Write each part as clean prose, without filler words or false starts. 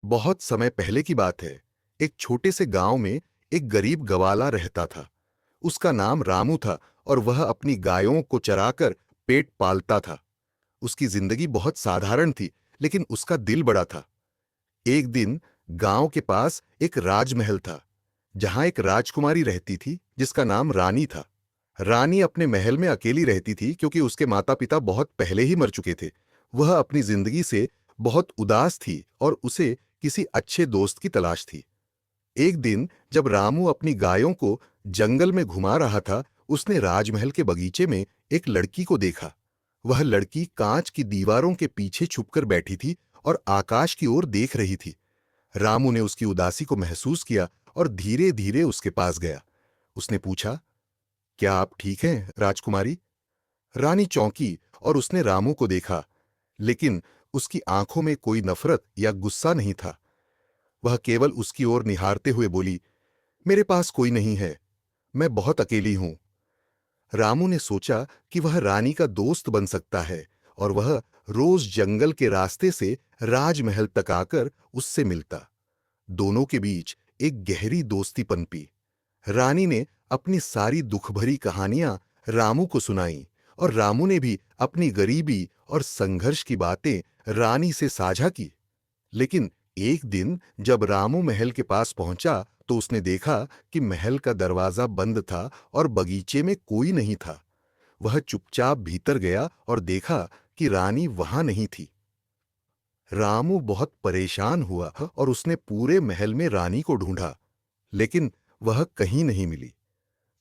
बहुत समय पहले की बात है। एक छोटे से गांव में एक गरीब गवाला रहता था। उसका नाम रामू था और वह अपनी गायों को चराकर पेट पालता था। उसकी जिंदगी बहुत साधारण थी, लेकिन उसका दिल बड़ा था। एक दिन गांव के पास एक राजमहल था, जहां एक राजकुमारी रहती थी जिसका नाम रानी था। रानी अपने महल में अकेली रहती थी क्योंकि उसके माता पिता बहुत पहले ही मर चुके थे। वह अपनी जिंदगी से बहुत उदास थी और उसे किसी अच्छे दोस्त की तलाश थी। एक दिन जब रामू अपनी गायों को जंगल में घुमा रहा था, उसने राजमहल के बगीचे में एक लड़की को देखा। वह लड़की कांच की दीवारों के पीछे छुपकर बैठी थी और आकाश की ओर देख रही थी। रामू ने उसकी उदासी को महसूस किया और धीरे धीरे उसके पास गया। उसने पूछा, क्या आप ठीक हैं राजकुमारी? रानी चौंकी और उसने रामू को देखा, लेकिन उसकी आंखों में कोई नफरत या गुस्सा नहीं था। वह केवल उसकी ओर निहारते हुए बोली, मेरे पास कोई नहीं है, मैं बहुत अकेली हूं। रामू ने सोचा कि वह रानी का दोस्त बन सकता है और वह रोज जंगल के रास्ते से राजमहल तक आकर उससे मिलता। दोनों के बीच एक गहरी दोस्ती पनपी। रानी ने अपनी सारी दुखभरी कहानियां रामू को सुनाई और रामू ने भी अपनी गरीबी और संघर्ष की बातें रानी से साझा की। लेकिन एक दिन जब रामू महल के पास पहुंचा तो उसने देखा कि महल का दरवाजा बंद था और बगीचे में कोई नहीं था। वह चुपचाप भीतर गया और देखा कि रानी वहां नहीं थी। रामू बहुत परेशान हुआ और उसने पूरे महल में रानी को ढूंढा, लेकिन वह कहीं नहीं मिली।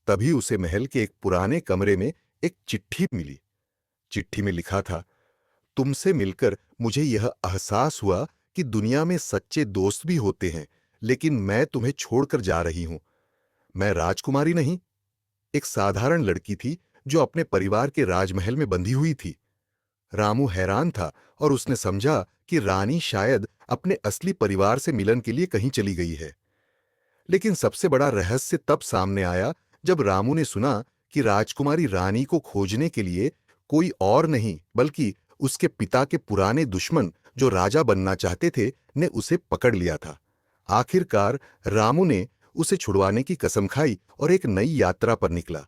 तभी उसे महल के एक पुराने कमरे में एक चिट्ठी मिली। चिट्ठी में लिखा था, तुमसे मिलकर मुझे यह एहसास हुआ कि दुनिया में सच्चे दोस्त भी होते हैं, लेकिन मैं तुम्हें छोड़कर जा रही हूं। मैं राजकुमारी नहीं, एक साधारण लड़की थी जो अपने परिवार के राजमहल में बंधी हुई थी। रामू हैरान था और उसने समझा कि रानी शायद अपने असली परिवार से मिलन के लिए कहीं चली गई है। लेकिन सबसे बड़ा रहस्य तब सामने आया जब रामू ने सुना कि राजकुमारी रानी को खोजने के लिए कोई और नहीं बल्कि उसके पिता के पुराने दुश्मन, जो राजा बनना चाहते थे, ने उसे पकड़ लिया था। आखिरकार रामू ने उसे छुड़वाने की कसम खाई और एक नई यात्रा पर निकला।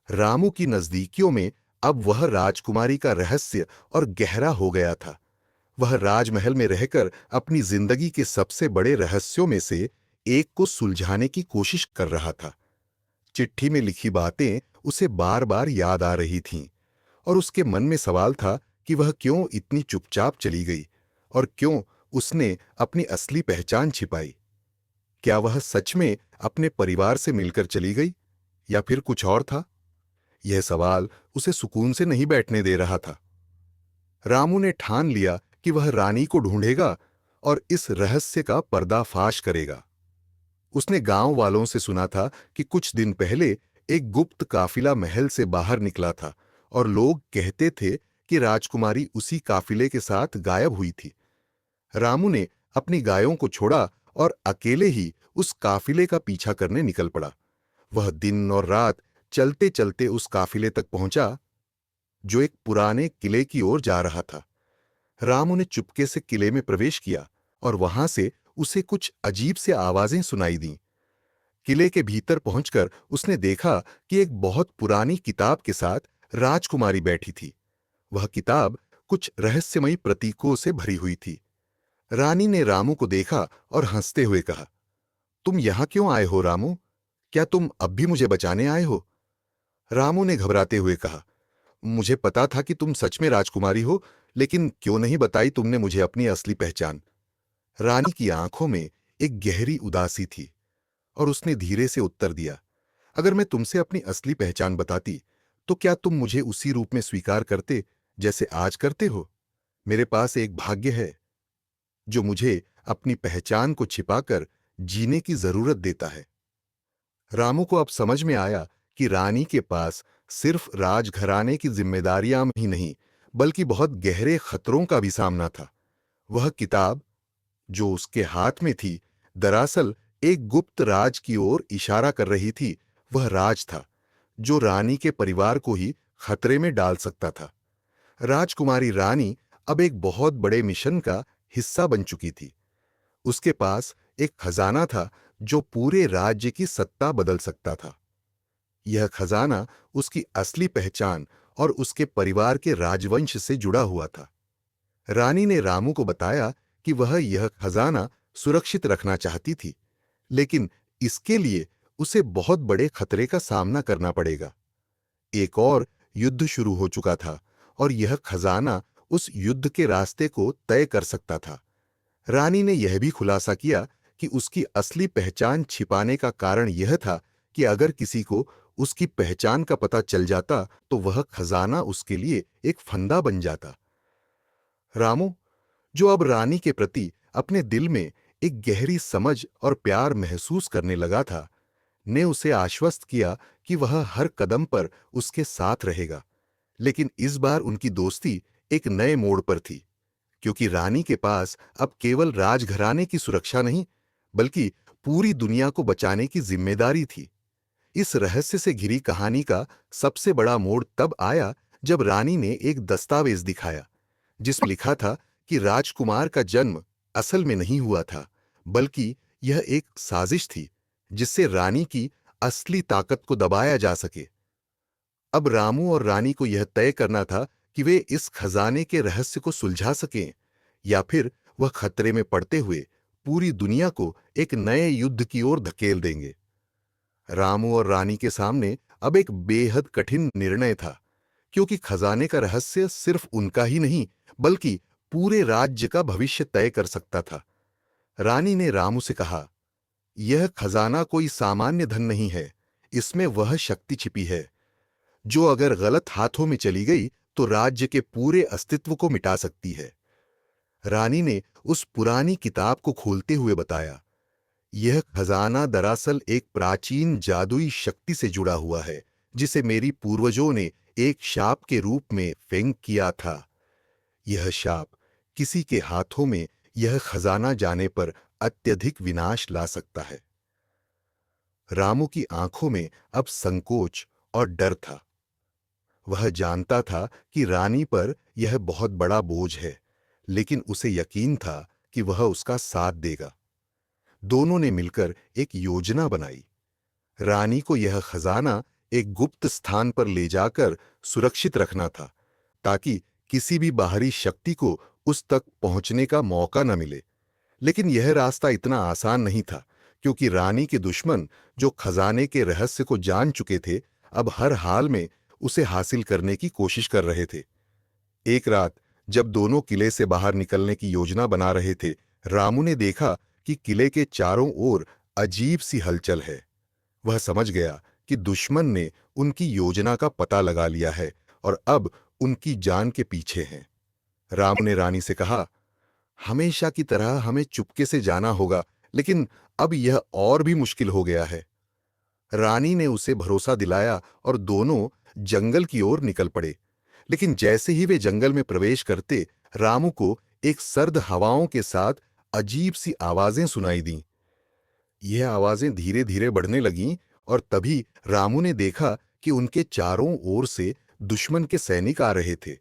रामू की नजदीकियों में अब वह राजकुमारी का रहस्य और गहरा हो गया था। वह राजमहल में रहकर अपनी जिंदगी के सबसे बड़े रहस्यों में से एक को सुलझाने की कोशिश कर रहा था। चिट्ठी में लिखी बातें उसे बार बार याद आ रही थीं और उसके मन में सवाल था कि वह क्यों इतनी चुपचाप चली गई और क्यों उसने अपनी असली पहचान छिपाई। क्या वह सच में अपने परिवार से मिलकर चली गई या फिर कुछ और था? यह सवाल उसे सुकून से नहीं बैठने दे रहा था। रामू ने ठान लिया कि वह रानी को ढूंढेगा और इस रहस्य का पर्दाफाश करेगा। उसने गांव वालों से सुना था कि कुछ दिन पहले एक गुप्त काफिला महल से बाहर निकला था और लोग कहते थे कि राजकुमारी उसी काफिले के साथ गायब हुई थी। रामू ने अपनी गायों को छोड़ा और अकेले ही उस काफिले का पीछा करने निकल पड़ा। वह दिन और रात चलते चलते उस काफिले तक पहुंचा जो एक पुराने किले की ओर जा रहा था। रामू ने चुपके से किले में प्रवेश किया और वहां से उसे कुछ अजीब से आवाजें सुनाई दीं। किले के भीतर पहुंचकर उसने देखा कि एक बहुत पुरानी किताब के साथ राजकुमारी बैठी थी। वह किताब कुछ रहस्यमयी प्रतीकों से भरी हुई थी। रानी ने रामू को देखा और हंसते हुए कहा, तुम यहां क्यों आए हो रामू? क्या तुम अब भी मुझे बचाने आए हो? रामू ने घबराते हुए कहा, मुझे पता था कि तुम सच में राजकुमारी हो, लेकिन क्यों नहीं बताई तुमने मुझे अपनी असली पहचान? रानी की आंखों में एक गहरी उदासी थी और उसने धीरे से उत्तर दिया, अगर मैं तुमसे अपनी असली पहचान बताती तो क्या तुम मुझे उसी रूप में स्वीकार करते जैसे आज करते हो? मेरे पास एक भाग्य है जो मुझे अपनी पहचान को छिपाकर जीने की जरूरत देता है। रामू को अब समझ में आया कि रानी के पास सिर्फ राजघराने की जिम्मेदारियां ही नहीं, बल्कि बहुत गहरे खतरों का भी सामना था। वह किताब जो उसके हाथ में थी, दरअसल एक गुप्त राज की ओर इशारा कर रही थी। वह राज था जो रानी के परिवार को ही खतरे में डाल सकता था। राजकुमारी रानी अब एक बहुत बड़े मिशन का हिस्सा बन चुकी थी। उसके पास एक खजाना था जो पूरे राज्य की सत्ता बदल सकता था। यह खजाना उसकी असली पहचान और उसके परिवार के राजवंश से जुड़ा हुआ था। रानी ने रामू को बताया कि वह यह खजाना सुरक्षित रखना चाहती थी, लेकिन इसके लिए उसे बहुत बड़े खतरे का सामना करना पड़ेगा। एक और युद्ध शुरू हो चुका था और यह खजाना उस युद्ध के रास्ते को तय कर सकता था। रानी ने यह भी खुलासा किया कि उसकी असली पहचान छिपाने का कारण यह था कि अगर किसी को उसकी पहचान का पता चल जाता तो वह खजाना उसके लिए एक फंदा बन जाता। रामू, जो अब रानी के प्रति अपने दिल में एक गहरी समझ और प्यार महसूस करने लगा था, ने उसे आश्वस्त किया कि वह हर कदम पर उसके साथ रहेगा। लेकिन इस बार उनकी दोस्ती एक नए मोड़ पर थी, क्योंकि रानी के पास अब केवल राजघराने की सुरक्षा नहीं, बल्कि पूरी दुनिया को बचाने की जिम्मेदारी थी। इस रहस्य से घिरी कहानी का सबसे बड़ा मोड़ तब आया जब रानी ने एक दस्तावेज दिखाया, जिसमें लिखा था कि राजकुमार का जन्म असल में नहीं हुआ था, बल्कि यह एक साजिश थी जिससे रानी की असली ताकत को दबाया जा सके। अब रामू और रानी को यह तय करना था कि वे इस खजाने के रहस्य को सुलझा सकें या फिर वह खतरे में पड़ते हुए पूरी दुनिया को एक नए युद्ध की ओर धकेल देंगे। रामू और रानी के सामने अब एक बेहद कठिन निर्णय था, क्योंकि खजाने का रहस्य सिर्फ उनका ही नहीं, बल्कि पूरे राज्य का भविष्य तय कर सकता था। रानी ने रामू से कहा, यह खजाना कोई सामान्य धन नहीं है, इसमें वह शक्ति छिपी है जो अगर गलत हाथों में चली गई तो राज्य के पूरे अस्तित्व को मिटा सकती है। रानी ने उस पुरानी किताब को खोलते हुए बताया, यह खजाना दरअसल एक प्राचीन जादुई शक्ति से जुड़ा हुआ है, जिसे मेरी पूर्वजों ने एक शाप के रूप में फेंक किया था। यह शाप किसी के हाथों में यह खजाना जाने पर अत्यधिक विनाश ला सकता है। रामू की आंखों में अब संकोच और डर था। वह जानता था कि रानी पर यह बहुत बड़ा बोझ है, लेकिन उसे यकीन था कि वह उसका साथ देगा। दोनों ने मिलकर एक योजना बनाई। रानी को यह खजाना एक गुप्त स्थान पर ले जाकर सुरक्षित रखना था, ताकि किसी भी बाहरी शक्ति को उस तक पहुंचने का मौका न मिले। लेकिन यह रास्ता इतना आसान नहीं था, क्योंकि रानी के दुश्मन, जो खजाने के रहस्य को जान चुके थे, अब हर हाल में उसे हासिल करने की कोशिश कर रहे थे। एक रात जब दोनों किले से बाहर निकलने की योजना बना रहे थे, रामू ने देखा कि किले के चारों ओर अजीब सी हलचल है। वह समझ गया कि दुश्मन ने उनकी योजना का पता लगा लिया है और अब उनकी जान के पीछे हैं। रामू ने रानी से कहा, हमेशा की तरह हमें चुपके से जाना होगा, लेकिन अब यह और भी मुश्किल हो गया है। रानी ने उसे भरोसा दिलाया और दोनों जंगल की ओर निकल पड़े। लेकिन जैसे ही वे जंगल में प्रवेश करते, रामू को एक सर्द हवाओं के साथ अजीब सी आवाजें सुनाई दीं। यह आवाजें धीरे धीरे बढ़ने लगीं और तभी रामू ने देखा कि उनके चारों ओर से दुश्मन के सैनिक आ रहे थे।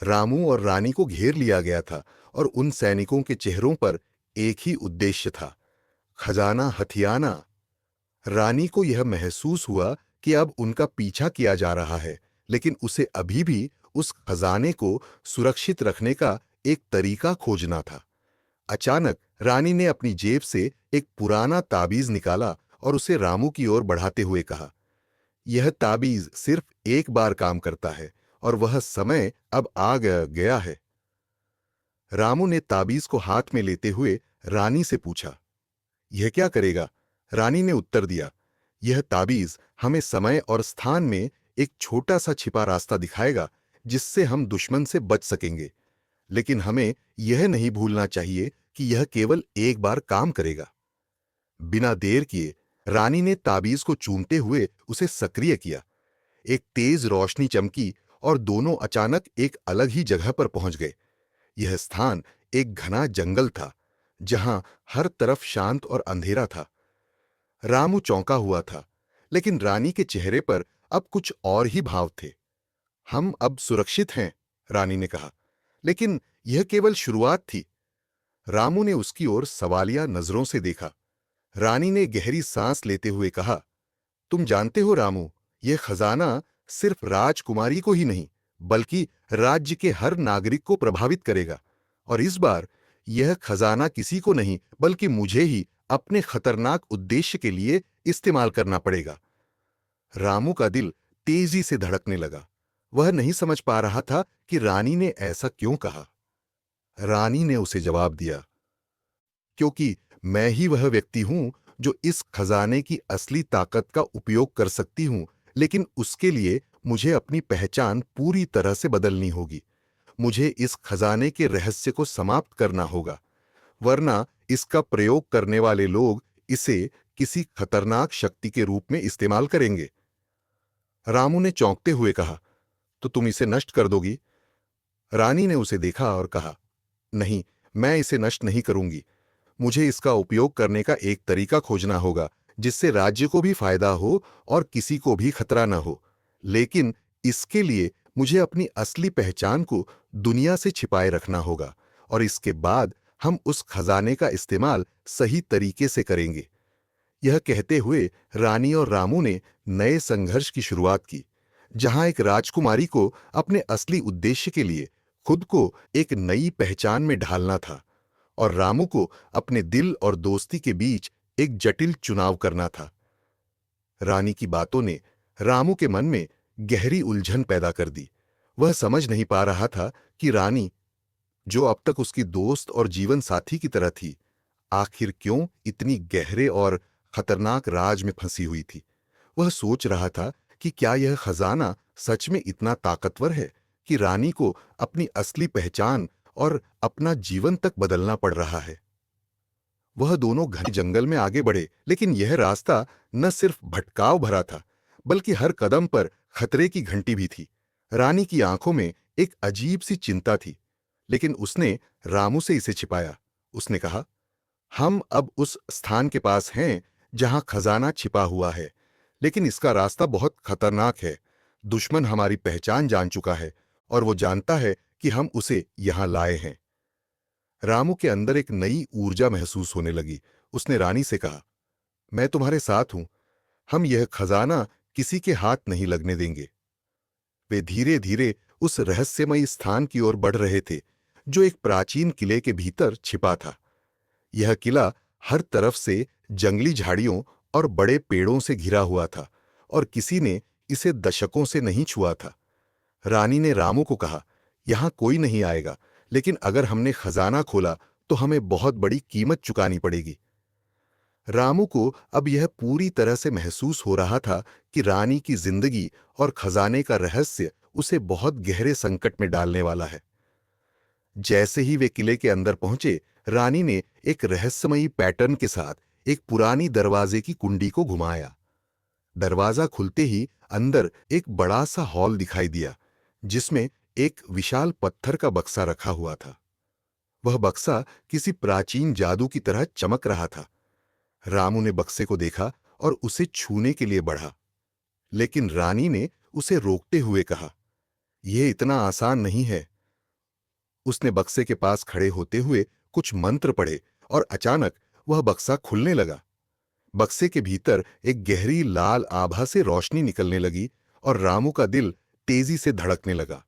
रामू और रानी को घेर लिया गया था और उन सैनिकों के चेहरों पर एक ही उद्देश्य था, खजाना हथियाना। रानी को यह महसूस हुआ कि अब उनका पीछा किया जा रहा है, लेकिन उसे अभी भी उस खजाने को सुरक्षित रखने का एक तरीका खोजना था। अचानक रानी ने अपनी जेब से एक पुराना ताबीज निकाला और उसे रामू की ओर बढ़ाते हुए कहा, यह ताबीज सिर्फ एक बार काम करता है और वह समय अब आ गया है। रामू ने ताबीज को हाथ में लेते हुए रानी से पूछा, यह क्या करेगा? रानी ने उत्तर दिया, यह ताबीज हमें समय और स्थान में एक छोटा सा छिपा रास्ता दिखाएगा, जिससे हम दुश्मन से बच सकेंगे। लेकिन हमें यह नहीं भूलना चाहिए कि यह केवल एक बार काम करेगा। बिना देर किए रानी ने ताबीज को चूमते हुए उसे सक्रिय किया। एक तेज रोशनी चमकी और दोनों अचानक एक अलग ही जगह पर पहुंच गए। यह स्थान एक घना जंगल था, जहां हर तरफ शांत और अंधेरा था। रामू चौंका हुआ था, लेकिन रानी के चेहरे पर अब कुछ और ही भाव थे। हम अब सुरक्षित हैं, रानी ने कहा, लेकिन यह केवल शुरुआत थी। रामू ने उसकी ओर सवालिया नजरों से देखा। रानी ने गहरी सांस लेते हुए कहा, तुम जानते हो रामू, यह खजाना सिर्फ राजकुमारी को ही नहीं, बल्कि राज्य के हर नागरिक को प्रभावित करेगा। और इस बार यह खजाना किसी को नहीं, बल्कि मुझे ही अपने खतरनाक उद्देश्य के लिए इस्तेमाल करना पड़ेगा। रामू का दिल तेजी से धड़कने लगा। वह नहीं समझ पा रहा था कि रानी ने ऐसा क्यों कहा। रानी ने उसे जवाब दिया, क्योंकि मैं ही वह व्यक्ति हूं जो इस खजाने की असली ताकत का उपयोग कर सकती हूं, लेकिन उसके लिए मुझे अपनी पहचान पूरी तरह से बदलनी होगी। मुझे इस खजाने के रहस्य को समाप्त करना होगा, वरना इसका प्रयोग करने वाले लोग इसे किसी खतरनाक शक्ति के रूप में इस्तेमाल करेंगे। रामू ने चौंकते हुए कहा, तो तुम इसे नष्ट कर दोगी? रानी ने उसे देखा और कहा, नहीं, मैं इसे नष्ट नहीं करूंगी। मुझे इसका उपयोग करने का एक तरीका खोजना होगा जिससे राज्य को भी फायदा हो और किसी को भी खतरा न हो। लेकिन इसके लिए मुझे अपनी असली पहचान को दुनिया से छिपाए रखना होगा, और इसके बाद हम उस खजाने का इस्तेमाल सही तरीके से करेंगे। यह कहते हुए रानी और रामू ने नए संघर्ष की शुरुआत की, जहां एक राजकुमारी को अपने असली उद्देश्य के लिए खुद को एक नई पहचान में ढालना था, और रामू को अपने दिल और दोस्ती के बीच एक जटिल चुनाव करना था। रानी की बातों ने रामू के मन में गहरी उलझन पैदा कर दी। वह समझ नहीं पा रहा था कि रानी, जो अब तक उसकी दोस्त और जीवन साथी की तरह थी, आखिर क्यों इतनी गहरे और खतरनाक राज में फंसी हुई थी। वह सोच रहा था कि क्या यह खजाना सच में इतना ताकतवर है कि रानी को अपनी असली पहचान और अपना जीवन तक बदलना पड़ रहा है। वह दोनों घने जंगल में आगे बढ़े, लेकिन यह रास्ता न सिर्फ भटकाव भरा था, बल्कि हर कदम पर खतरे की घंटी भी थी। रानी की आंखों में एक अजीब सी चिंता थी, लेकिन उसने रामू से इसे छिपाया। उसने कहा, हम अब उस स्थान के पास हैं जहां खजाना छिपा हुआ है, लेकिन इसका रास्ता बहुत खतरनाक है। दुश्मन हमारी पहचान जान चुका है और वो जानता है कि हम उसे यहां लाए हैं। रामू के अंदर एक नई ऊर्जा महसूस होने लगी। उसने रानी से कहा, मैं तुम्हारे साथ हूं। हम यह खजाना किसी के हाथ नहीं लगने देंगे। वे धीरे धीरे उस रहस्यमयी स्थान की ओर बढ़ रहे थे जो एक प्राचीन किले के भीतर छिपा था। यह किला हर तरफ से जंगली झाड़ियों और बड़े पेड़ों से घिरा हुआ था, और किसी ने इसे दशकों से नहीं छुआ था। रानी ने रामू को कहा, यहां कोई नहीं आएगा, लेकिन अगर हमने खजाना खोला तो हमें बहुत बड़ी कीमत चुकानी पड़ेगी। रामू को अब यह पूरी तरह से महसूस हो रहा था कि रानी की जिंदगी और खजाने का रहस्य उसे बहुत गहरे संकट में डालने वाला है। जैसे ही वे किले के अंदर पहुंचे, रानी ने एक रहस्यमयी पैटर्न के साथ एक पुरानी दरवाजे की कुंडी को घुमाया। दरवाजा खुलते ही अंदर एक बड़ा सा हॉल दिखाई दिया, जिसमें एक विशाल पत्थर का बक्सा रखा हुआ था। वह बक्सा किसी प्राचीन जादू की तरह चमक रहा था। रामू ने बक्से को देखा और उसे छूने के लिए बढ़ा, लेकिन रानी ने उसे रोकते हुए कहा, यह इतना आसान नहीं है। उसने बक्से के पास खड़े होते हुए कुछ मंत्र पढ़े और अचानक वह बक्सा खुलने लगा। बक्से के भीतर एक गहरी लाल आभा से रोशनी निकलने लगी और रामू का दिल तेजी से धड़कने लगा।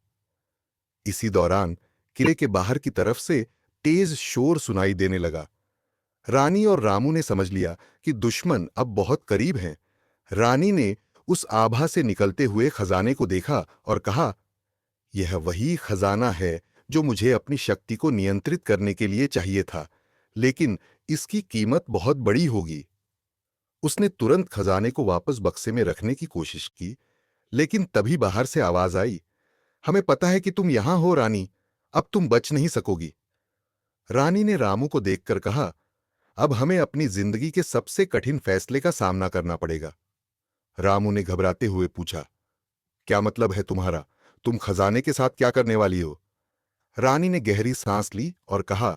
इसी दौरान किले के बाहर की तरफ से तेज शोर सुनाई देने लगा। रानी और रामू ने समझ लिया कि दुश्मन अब बहुत करीब हैं। रानी ने उस आभा से निकलते हुए खजाने को देखा और कहा, यह वही खजाना है जो मुझे अपनी शक्ति को नियंत्रित करने के लिए चाहिए था, लेकिन इसकी कीमत बहुत बड़ी होगी। उसने तुरंत खजाने को वापस बक्से में रखने की कोशिश की, लेकिन तभी बाहर से आवाज आई, हमें पता है कि तुम यहां हो रानी, अब तुम बच नहीं सकोगी। रानी ने रामू को देखकर कहा, अब हमें अपनी जिंदगी के सबसे कठिन फैसले का सामना करना पड़ेगा। रामू ने घबराते हुए पूछा, क्या मतलब है तुम्हारा? तुम खजाने के साथ क्या करने वाली हो? रानी ने गहरी सांस ली और कहा,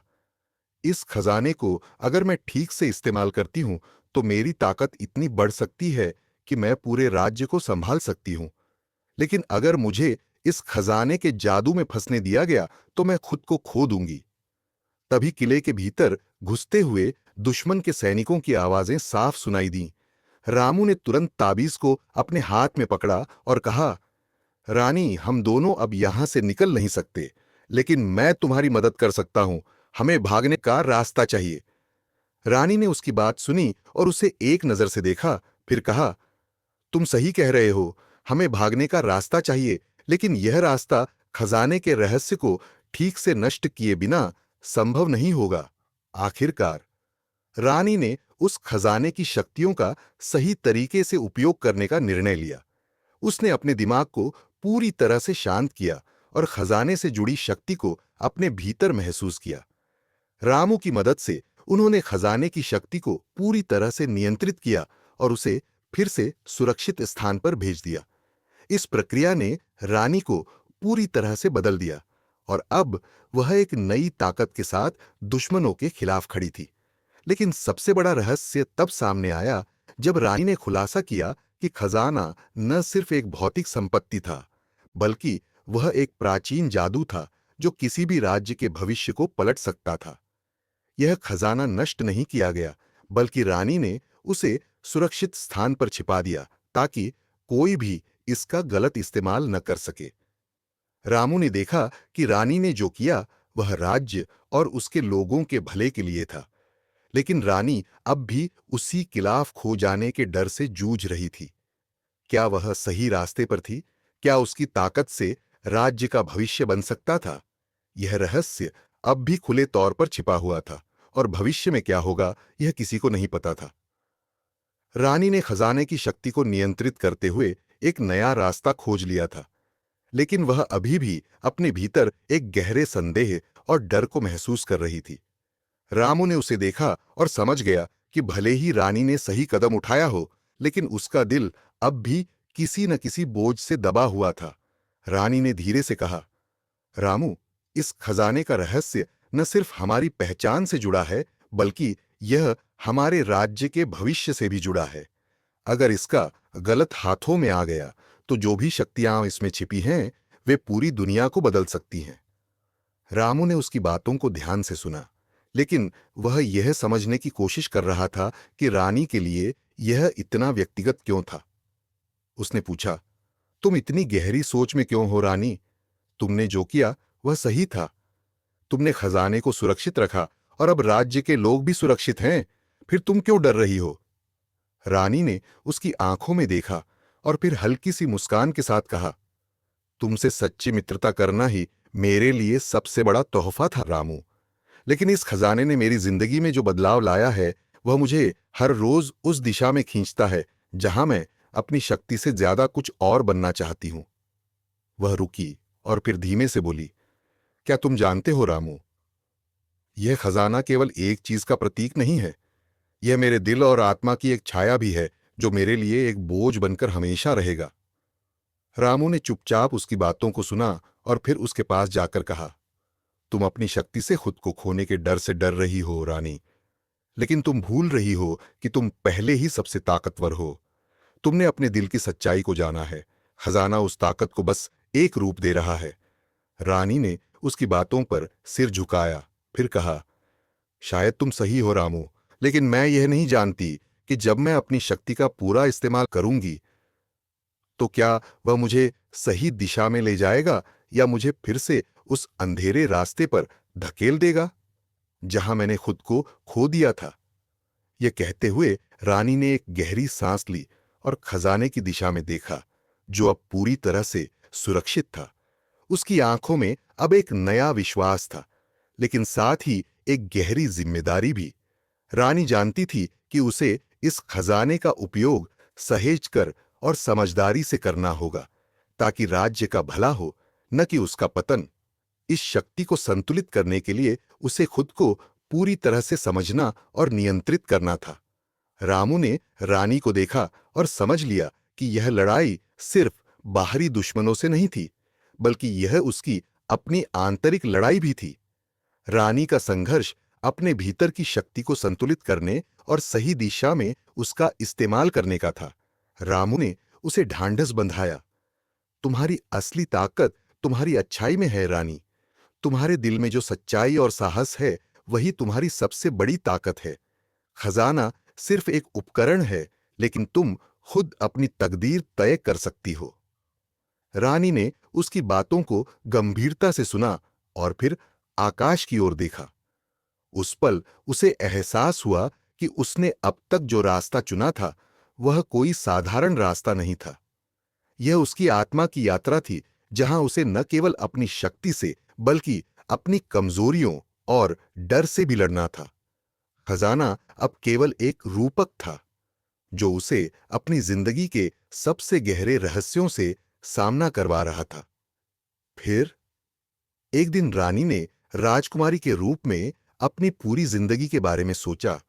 इस खजाने को अगर मैं ठीक से इस्तेमाल करती हूं तो मेरी ताकत इतनी बढ़ सकती है कि मैं पूरे राज्य को संभाल सकती हूं। लेकिन अगर मुझे इस खजाने के जादू में फंसने दिया गया तो मैं खुद को खो दूंगी। तभी किले के भीतर घुसते हुए दुश्मन के सैनिकों की आवाजें साफ सुनाई दीं। रामू ने तुरंत ताबीज को अपने हाथ में पकड़ा और कहा, रानी, हम दोनों अब यहां से निकल नहीं सकते, लेकिन मैं तुम्हारी मदद कर सकता हूं। हमें भागने का रास्ता चाहिए। रानी ने उसकी बात सुनी और उसे एक नजर से देखा, फिर कहा, तुम सही कह रहे हो, हमें भागने का रास्ता चाहिए, लेकिन यह रास्ता खजाने के रहस्य को ठीक से नष्ट किए बिना संभव नहीं होगा। आखिरकार रानी ने उस खजाने की शक्तियों का सही तरीके से उपयोग करने का निर्णय लिया। उसने अपने दिमाग को पूरी तरह से शांत किया और खजाने से जुड़ी शक्ति को अपने भीतर महसूस किया। रामू की मदद से उन्होंने खजाने की शक्ति को पूरी तरह से नियंत्रित किया और उसे फिर से सुरक्षित स्थान पर भेज दिया। इस प्रक्रिया ने रानी को पूरी तरह से बदल दिया और अब वह एक नई ताकत के साथ दुश्मनों के खिलाफ खड़ी थी। लेकिन सबसे बड़ा रहस्य तब सामने आया जब रानी ने खुलासा किया कि खजाना न सिर्फ एक भौतिक संपत्ति था, बल्कि वह एक प्राचीन जादू था जो किसी भी राज्य के भविष्य को पलट सकता था। यह खजाना नष्ट नहीं किया गया, बल्कि रानी ने उसे सुरक्षित स्थान पर छिपा दिया ताकि कोई भी इसका गलत इस्तेमाल न कर सके। रामू ने देखा कि रानी ने जो किया वह राज्य और उसके लोगों के भले के लिए था, लेकिन रानी अब भी उसी खिलाफ खो जाने के डर से जूझ रही थी। क्या वह सही रास्ते पर थी? क्या उसकी ताकत से राज्य का भविष्य बन सकता था? यह रहस्य अब भी खुले तौर पर छिपा हुआ था और भविष्य में क्या होगा यह किसी को नहीं पता था। रानी ने खजाने की शक्ति को नियंत्रित करते हुए एक नया रास्ता खोज लिया था, लेकिन वह अभी भी अपने भीतर एक गहरे संदेह और डर को महसूस कर रही थी। रामू ने उसे देखा और समझ गया कि भले ही रानी ने सही कदम उठाया हो, लेकिन उसका दिल अब भी किसी न किसी बोझ से दबा हुआ था। रानी ने धीरे से कहा, रामू, इस खजाने का रहस्य न सिर्फ हमारी पहचान से जुड़ा है, बल्कि यह हमारे राज्य के भविष्य से भी जुड़ा है। अगर इसका गलत हाथों में आ गया, तो जो भी शक्तियां इसमें छिपी हैं, वे पूरी दुनिया को बदल सकती हैं। रामू ने उसकी बातों को ध्यान से सुना, लेकिन वह यह समझने की कोशिश कर रहा था कि रानी के लिए यह इतना व्यक्तिगत क्यों था। उसने पूछा, तुम इतनी गहरी सोच में क्यों हो रानी? तुमने जो किया वह सही था। तुमने खजाने को सुरक्षित रखा और अब राज्य के लोग भी सुरक्षित हैं। फिर तुम क्यों डर रही हो? रानी ने उसकी आंखों में देखा और फिर हल्की सी मुस्कान के साथ कहा, तुमसे सच्ची मित्रता करना ही मेरे लिए सबसे बड़ा तोहफा था रामू। लेकिन इस खजाने ने मेरी जिंदगी में जो बदलाव लाया है, वह मुझे हर रोज उस दिशा में खींचता है जहां मैं अपनी शक्ति से ज्यादा कुछ और बनना चाहती हूं। वह रुकी और फिर धीमे से बोली, क्या तुम जानते हो रामू, यह खजाना केवल एक चीज का प्रतीक नहीं है। यह मेरे दिल और आत्मा की एक छाया भी है जो मेरे लिए एक बोझ बनकर हमेशा रहेगा। रामू ने चुपचाप उसकी बातों को सुना और फिर उसके पास जाकर कहा, तुम अपनी शक्ति से खुद को खोने के डर से डर रही हो रानी, लेकिन तुम भूल रही हो कि तुम पहले ही सबसे ताकतवर हो। तुमने अपने दिल की सच्चाई को जाना है। खजाना उस ताकत को बस एक रूप दे रहा है। रानी ने उसकी बातों पर सिर झुकाया, फिर कहा, शायद तुम सही हो रामू, लेकिन मैं यह नहीं जानती कि जब मैं अपनी शक्ति का पूरा इस्तेमाल करूंगी तो क्या वह मुझे सही दिशा में ले जाएगा या मुझे फिर से उस अंधेरे रास्ते पर धकेल देगा जहां मैंने खुद को खो दिया था। यह कहते हुए रानी ने एक गहरी सांस ली और खजाने की दिशा में देखा, जो अब पूरी तरह से सुरक्षित था। उसकी आंखों में अब एक नया विश्वास था, लेकिन साथ ही एक गहरी जिम्मेदारी भी। रानी जानती थी कि उसे इस खजाने का उपयोग सहेज कर और समझदारी से करना होगा, ताकि राज्य का भला हो, न कि उसका पतन। इस शक्ति को संतुलित करने के लिए उसे खुद को पूरी तरह से समझना और नियंत्रित करना था। रामू ने रानी को देखा और समझ लिया कि यह लड़ाई सिर्फ बाहरी दुश्मनों से नहीं थी, बल्कि यह उसकी अपनी आंतरिक लड़ाई भी थी। रानी का संघर्ष अपने भीतर की शक्ति को संतुलित करने और सही दिशा में उसका इस्तेमाल करने का था। रामू ने उसे ढांढस बंधाया, तुम्हारी असली ताकत तुम्हारी अच्छाई में है रानी। तुम्हारे दिल में जो सच्चाई और साहस है, वही तुम्हारी सबसे बड़ी ताकत है। खजाना सिर्फ एक उपकरण है, लेकिन तुम खुद अपनी तकदीर तय कर सकती हो। रानी ने उसकी बातों को गंभीरता से सुना और फिर आकाश की ओर देखा। उस पल उसे एहसास हुआ कि उसने अब तक जो रास्ता चुना था वह कोई साधारण रास्ता नहीं था। यह उसकी आत्मा की यात्रा थी, जहां उसे न केवल अपनी शक्ति से बल्कि अपनी कमजोरियों और डर से भी लड़ना था। खजाना अब केवल एक रूपक था, जो उसे अपनी जिंदगी के सबसे गहरे रहस्यों से सामना करवा रहा था। फिर एक दिन रानी ने राजकुमारी के रूप में अपनी पूरी जिंदगी के बारे में सोचा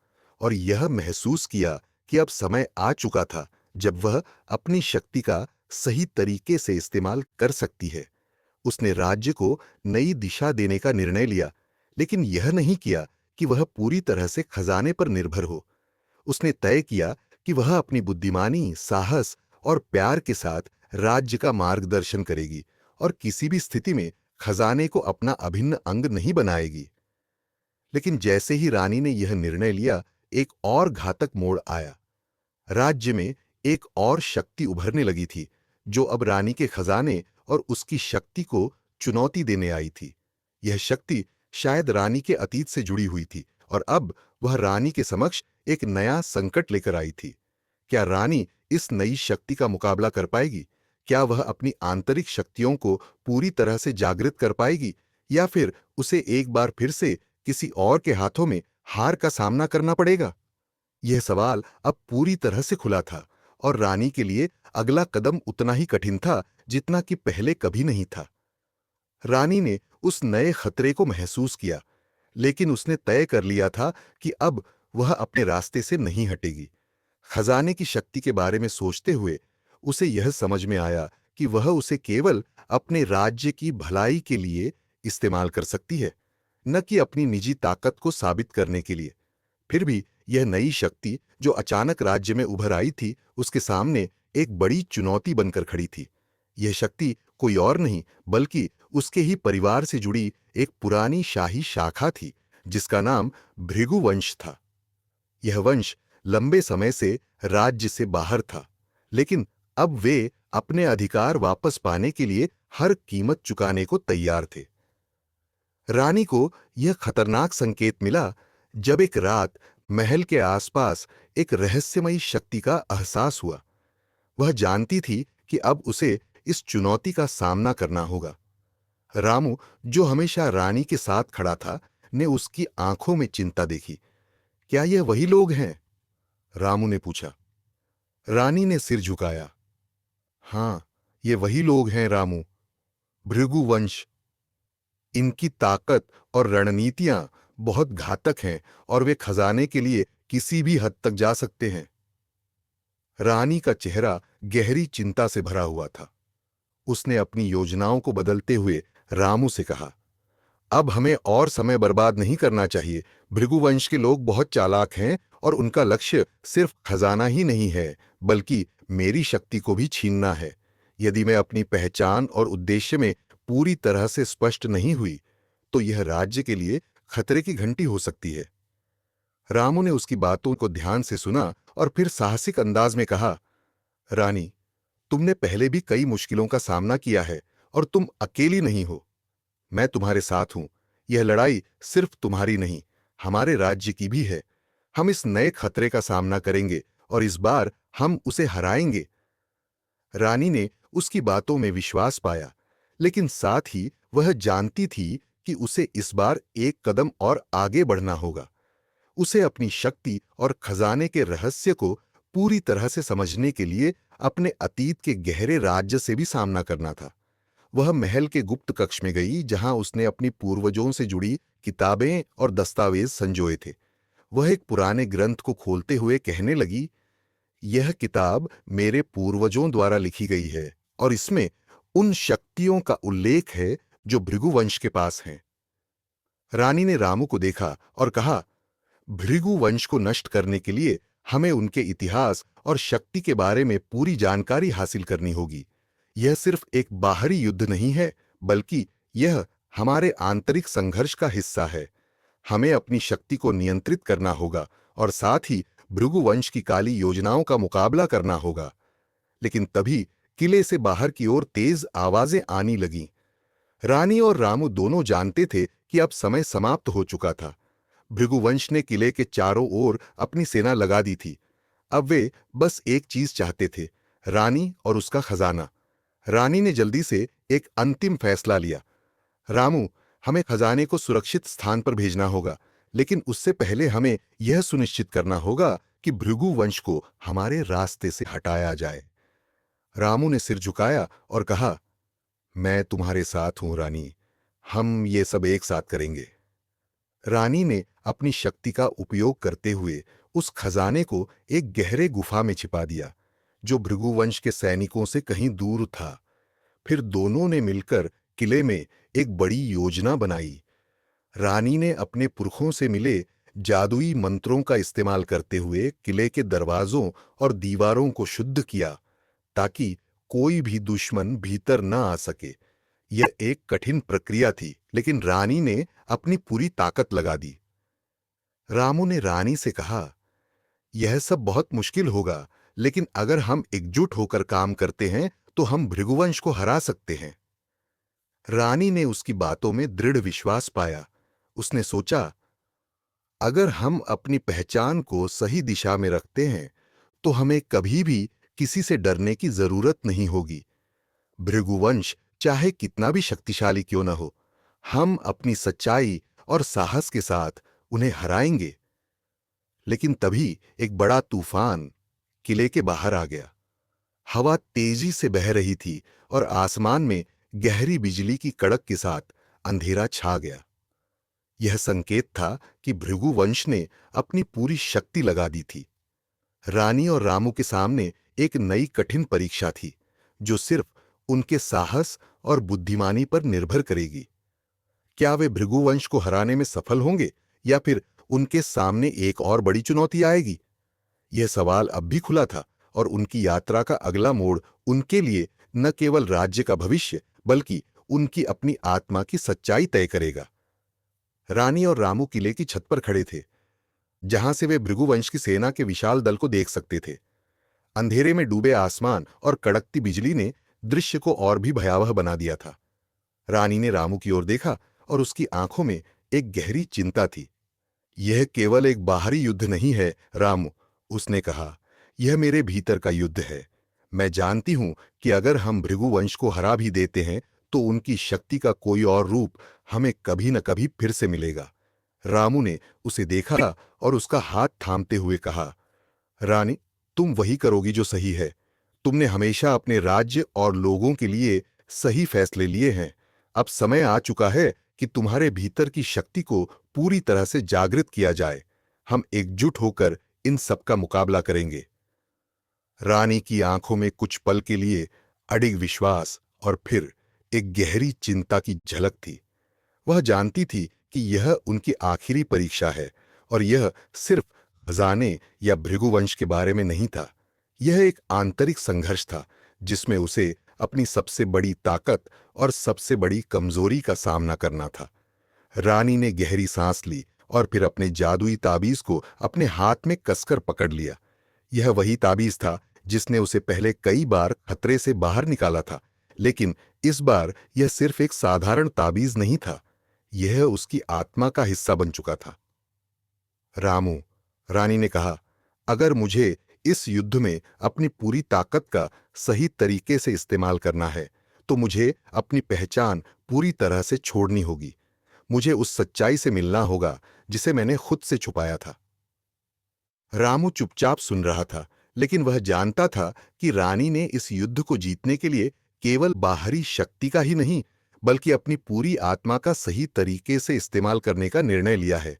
और यह महसूस किया कि अब समय आ चुका था जब वह अपनी शक्ति का सही तरीके से इस्तेमाल कर सकती है। उसने राज्य को नई दिशा देने का निर्णय लिया, लेकिन यह नहीं किया कि वह पूरी तरह से खजाने पर निर्भर हो। उसने तय किया कि वह अपनी बुद्धिमानी, साहस और प्यार के साथ राज्य का मार्गदर्शन करेगी और किसी भी स्थिति में खजाने को अपना अभिन्न अंग नहीं बनाएगी। लेकिन जैसे ही रानी ने यह निर्णय लिया, एक और घातक मोड़ आया। राज्य में एक और शक्ति उभरने लगी थी, जो अब रानी के खजाने और उसकी शक्ति को चुनौती देने आई थी। यह शक्ति शायद रानी के अतीत से जुड़ी हुई थी और अब वह रानी के समक्ष एक नया संकट लेकर आई थी। क्या रानी इस नई शक्ति का मुकाबला कर पाएगी? क्या वह अपनी आंतरिक शक्तियों को पूरी तरह से जागृत कर पाएगी, या फिर उसे एक बार फिर से किसी और के हाथों में हार का सामना करना पड़ेगा? यह सवाल अब पूरी तरह से खुला था और रानी के लिए अगला कदम उतना ही कठिन था जितना कि पहले कभी नहीं था। रानी ने उस नए खतरे को महसूस किया, लेकिन उसने तय कर लिया था कि अब वह अपने रास्ते से नहीं हटेगी। खजाने की शक्ति के बारे में सोचते हुए उसे यह समझ में आया कि वह उसे केवल अपने राज्य की भलाई के लिए इस्तेमाल कर सकती है, न कि अपनी निजी ताकत को साबित करने के लिए। फिर भी यह नई शक्ति जो अचानक राज्य में उभर आई थी, उसके सामने एक बड़ी चुनौती बनकर खड़ी थी। यह शक्ति कोई और नहीं बल्कि उसके ही परिवार से जुड़ी एक पुरानी शाही शाखा थी, जिसका नाम भृगु वंश था। यह वंश लंबे समय से राज्य से बाहर था, लेकिन अब वे अपने अधिकार वापस पाने के लिए हर कीमत चुकाने को तैयार थे। रानी को यह खतरनाक संकेत मिला जब एक रात महल के आसपास एक रहस्यमयी शक्ति का एहसास हुआ। वह जानती थी कि अब उसे इस चुनौती का सामना करना होगा। रामू, जो हमेशा रानी के साथ खड़ा था, ने उसकी आंखों में चिंता देखी। क्या यह वही लोग हैं? रामू ने पूछा। रानी ने सिर झुकाया। हां, ये वही लोग हैं रामू, भृगु वंश। इनकी ताकत और रणनीतियां बहुत घातक हैं और वे खजाने के लिए किसी भी हद तक जा सकते हैं। रानी का चेहरा गहरी चिंता से भरा हुआ था। उसने अपनी योजनाओं को बदलते हुए रामू से कहा, अब हमें और समय बर्बाद नहीं करना चाहिए। भृगुवंश के लोग बहुत चालाक हैं और उनका लक्ष्य सिर्फ खजाना ही नहीं है, बल्कि मेरी शक्ति को भी छीनना है। यदि मैं अपनी पहचान और उद्देश्य में पूरी तरह से स्पष्ट नहीं हुई, तो यह राज्य के लिए खतरे की घंटी हो सकती है। रामू ने उसकी बातों को ध्यान से सुना और फिर साहसिक अंदाज में कहा, रानी, तुमने पहले भी कई मुश्किलों का सामना किया है और तुम अकेली नहीं हो। मैं तुम्हारे साथ हूं। यह लड़ाई सिर्फ तुम्हारी नहीं, हमारे राज्य की भी है। हम इस नए खतरे का सामना करेंगे और इस बार हम उसे हराएंगे। रानी ने उसकी बातों में विश्वास पाया, लेकिन साथ ही वह जानती थी कि उसे इस बार एक कदम और आगे बढ़ना होगा। उसे अपनी शक्ति और खजाने के रहस्य को पूरी तरह से समझने के लिए अपने अतीत के गहरे राज्य से भी सामना करना था। वह महल के गुप्त कक्ष में गई, जहां उसने अपनी पूर्वजों से जुड़ी किताबें और दस्तावेज संजोए थे। वह एक पुराने ग्रंथ को खोलते हुए कहने लगी, यह किताब मेरे पूर्वजों द्वारा लिखी गई है और इसमें उन शक्तियों का उल्लेख है जो भृगुवंश के पास हैं। रानी ने रामू को देखा और कहा, भृगु वंश को नष्ट करने के लिए हमें उनके इतिहास और शक्ति के बारे में पूरी जानकारी हासिल करनी होगी। यह सिर्फ एक बाहरी युद्ध नहीं है, बल्कि यह हमारे आंतरिक संघर्ष का हिस्सा है। हमें अपनी शक्ति को नियंत्रित करना होगा और साथ ही भृगुवंश की काली योजनाओं का मुकाबला करना होगा। लेकिन तभी किले से बाहर की ओर तेज आवाजें आने लगीं। रानी और रामू दोनों जानते थे कि अब समय समाप्त हो चुका था। भृगुवंश ने किले के चारों ओर अपनी सेना लगा दी थी। अब वे बस एक चीज चाहते थे, रानी और उसका खजाना। रानी ने जल्दी से एक अंतिम फैसला लिया। रामू, हमें खजाने को सुरक्षित स्थान पर भेजना होगा, लेकिन उससे पहले हमें यह सुनिश्चित करना होगा कि भृगुवंश को हमारे रास्ते से हटाया जाए। रामू ने सिर झुकाया और कहा, मैं तुम्हारे साथ हूं रानी, हम ये सब एक साथ करेंगे। रानी ने अपनी शक्ति का उपयोग करते हुए उस खजाने को एक गहरे गुफा में छिपा दिया, जो भृगुवंश के सैनिकों से कहीं दूर था। फिर दोनों ने मिलकर किले में एक बड़ी योजना बनाई। रानी ने अपने पुरखों से मिले जादुई मंत्रों का इस्तेमाल करते हुए किले के दरवाजों और दीवारों को शुद्ध किया, ताकि कोई भी दुश्मन भीतर न आ सके। यह एक कठिन प्रक्रिया थी, लेकिन रानी ने अपनी पूरी ताकत लगा दी। रामू ने रानी से कहा, यह सब बहुत मुश्किल होगा, लेकिन अगर हम एकजुट होकर काम करते हैं तो हम भृगुवंश को हरा सकते हैं। रानी ने उसकी बातों में दृढ़ विश्वास पाया। उसने सोचा, अगर हम अपनी पहचान को सही दिशा में रखते हैं तो हमें कभी भी किसी से डरने की जरूरत नहीं होगी। भृगुवंश चाहे कितना भी शक्तिशाली क्यों न हो, हम अपनी सच्चाई और साहस के साथ उन्हें हराएंगे। लेकिन तभी एक बड़ा तूफान किले के बाहर आ गया। हवा तेजी से बह रही थी और आसमान में गहरी बिजली की कड़क के साथ अंधेरा छा गया। यह संकेत था कि भृगुवंश ने अपनी पूरी शक्ति लगा दी थी। रानी और रामू के सामने एक नई कठिन परीक्षा थी, जो सिर्फ उनके साहस और बुद्धिमानी पर निर्भर करेगी। क्या वे भृगुवंश को हराने में सफल होंगे, या फिर उनके सामने एक और बड़ी चुनौती आएगी? यह सवाल अब भी खुला था, और उनकी यात्रा का अगला मोड़ उनके लिए न केवल राज्य का भविष्य, बल्कि उनकी अपनी आत्मा की सच्चाई तय करेगा। रानी और रामू किले की छत पर खड़े थे, जहां से वे भृगुवंश की सेना के विशाल दल को देख सकते थे। अंधेरे में डूबे आसमान और कड़कती बिजली ने दृश्य को और भी भयावह बना दिया था। रानी ने रामू की ओर देखा और उसकी आंखों में एक गहरी चिंता थी। यह केवल एक बाहरी युद्ध नहीं है रामू, उसने कहा, यह मेरे भीतर का युद्ध है। मैं जानती हूं कि अगर हम भृगुवंश को हरा भी देते हैं तो उनकी शक्ति का कोई और रूप हमें कभी न कभी फिर से मिलेगा। रामू ने उसे देखा और उसका हाथ थामते हुए कहा, रानी, तुम वही करोगी जो सही है। तुमने हमेशा अपने राज्य और लोगों के लिए सही फैसले लिए हैं। अब समय आ चुका है कि तुम्हारे भीतर की शक्ति को पूरी तरह से जागृत किया जाए। हम एकजुट होकर इन सब का मुकाबला करेंगे। रानी की आंखों में कुछ पल के लिए अडिग विश्वास और फिर एक गहरी चिंता की झलक थी। वह जानती थी कि यह उनकी आखिरी परीक्षा है, और यह सिर्फ खजाने या भृगुवंश के बारे में नहीं था। यह एक आंतरिक संघर्ष था, जिसमें उसे अपनी सबसे बड़ी ताकत और सबसे बड़ी कमजोरी का सामना करना था। रानी ने गहरी सांस ली और फिर अपने जादुई ताबीज को अपने हाथ में कसकर पकड़ लिया। यह वही ताबीज था जिसने उसे पहले कई बार खतरे से बाहर निकाला था, लेकिन इस बार यह सिर्फ एक साधारण ताबीज नहीं था, यह उसकी आत्मा का हिस्सा बन चुका था। रामू, रानी ने कहा, अगर मुझे इस युद्ध में अपनी पूरी ताकत का सही तरीके से इस्तेमाल करना है तो मुझे अपनी पहचान पूरी तरह से छोड़नी होगी। मुझे उस सच्चाई से मिलना होगा जिसे मैंने खुद से छुपाया था। रामू चुपचाप सुन रहा था, लेकिन वह जानता था कि रानी ने इस युद्ध को जीतने के लिए केवल बाहरी शक्ति का ही नहीं, बल्कि अपनी पूरी आत्मा का सही तरीके से इस्तेमाल करने का निर्णय लिया है।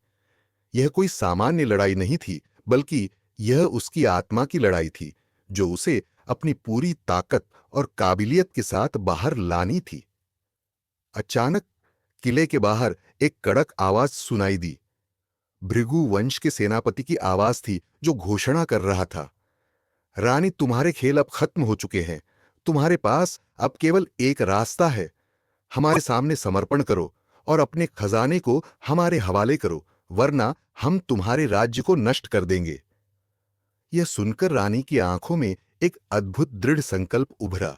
यह कोई सामान्य लड़ाई नहीं थी, बल्कि यह उसकी आत्मा की लड़ाई थी, जो उसे अपनी पूरी ताकत और काबिलियत के साथ बाहर लानी थी। अचानक किले के बाहर एक कड़क आवाज सुनाई दी। भृगुवंश के सेनापति की आवाज थी, जो घोषणा कर रहा था, रानी, तुम्हारे खेल अब खत्म हो चुके हैं। तुम्हारे पास अब केवल एक रास्ता है। हमारे सामने समर्पण करो और अपने खजाने को हमारे हवाले करो, वरना हम तुम्हारे राज्य को नष्ट कर देंगे। यह सुनकर रानी की आंखों में एक अद्भुत दृढ़ संकल्प उभरा।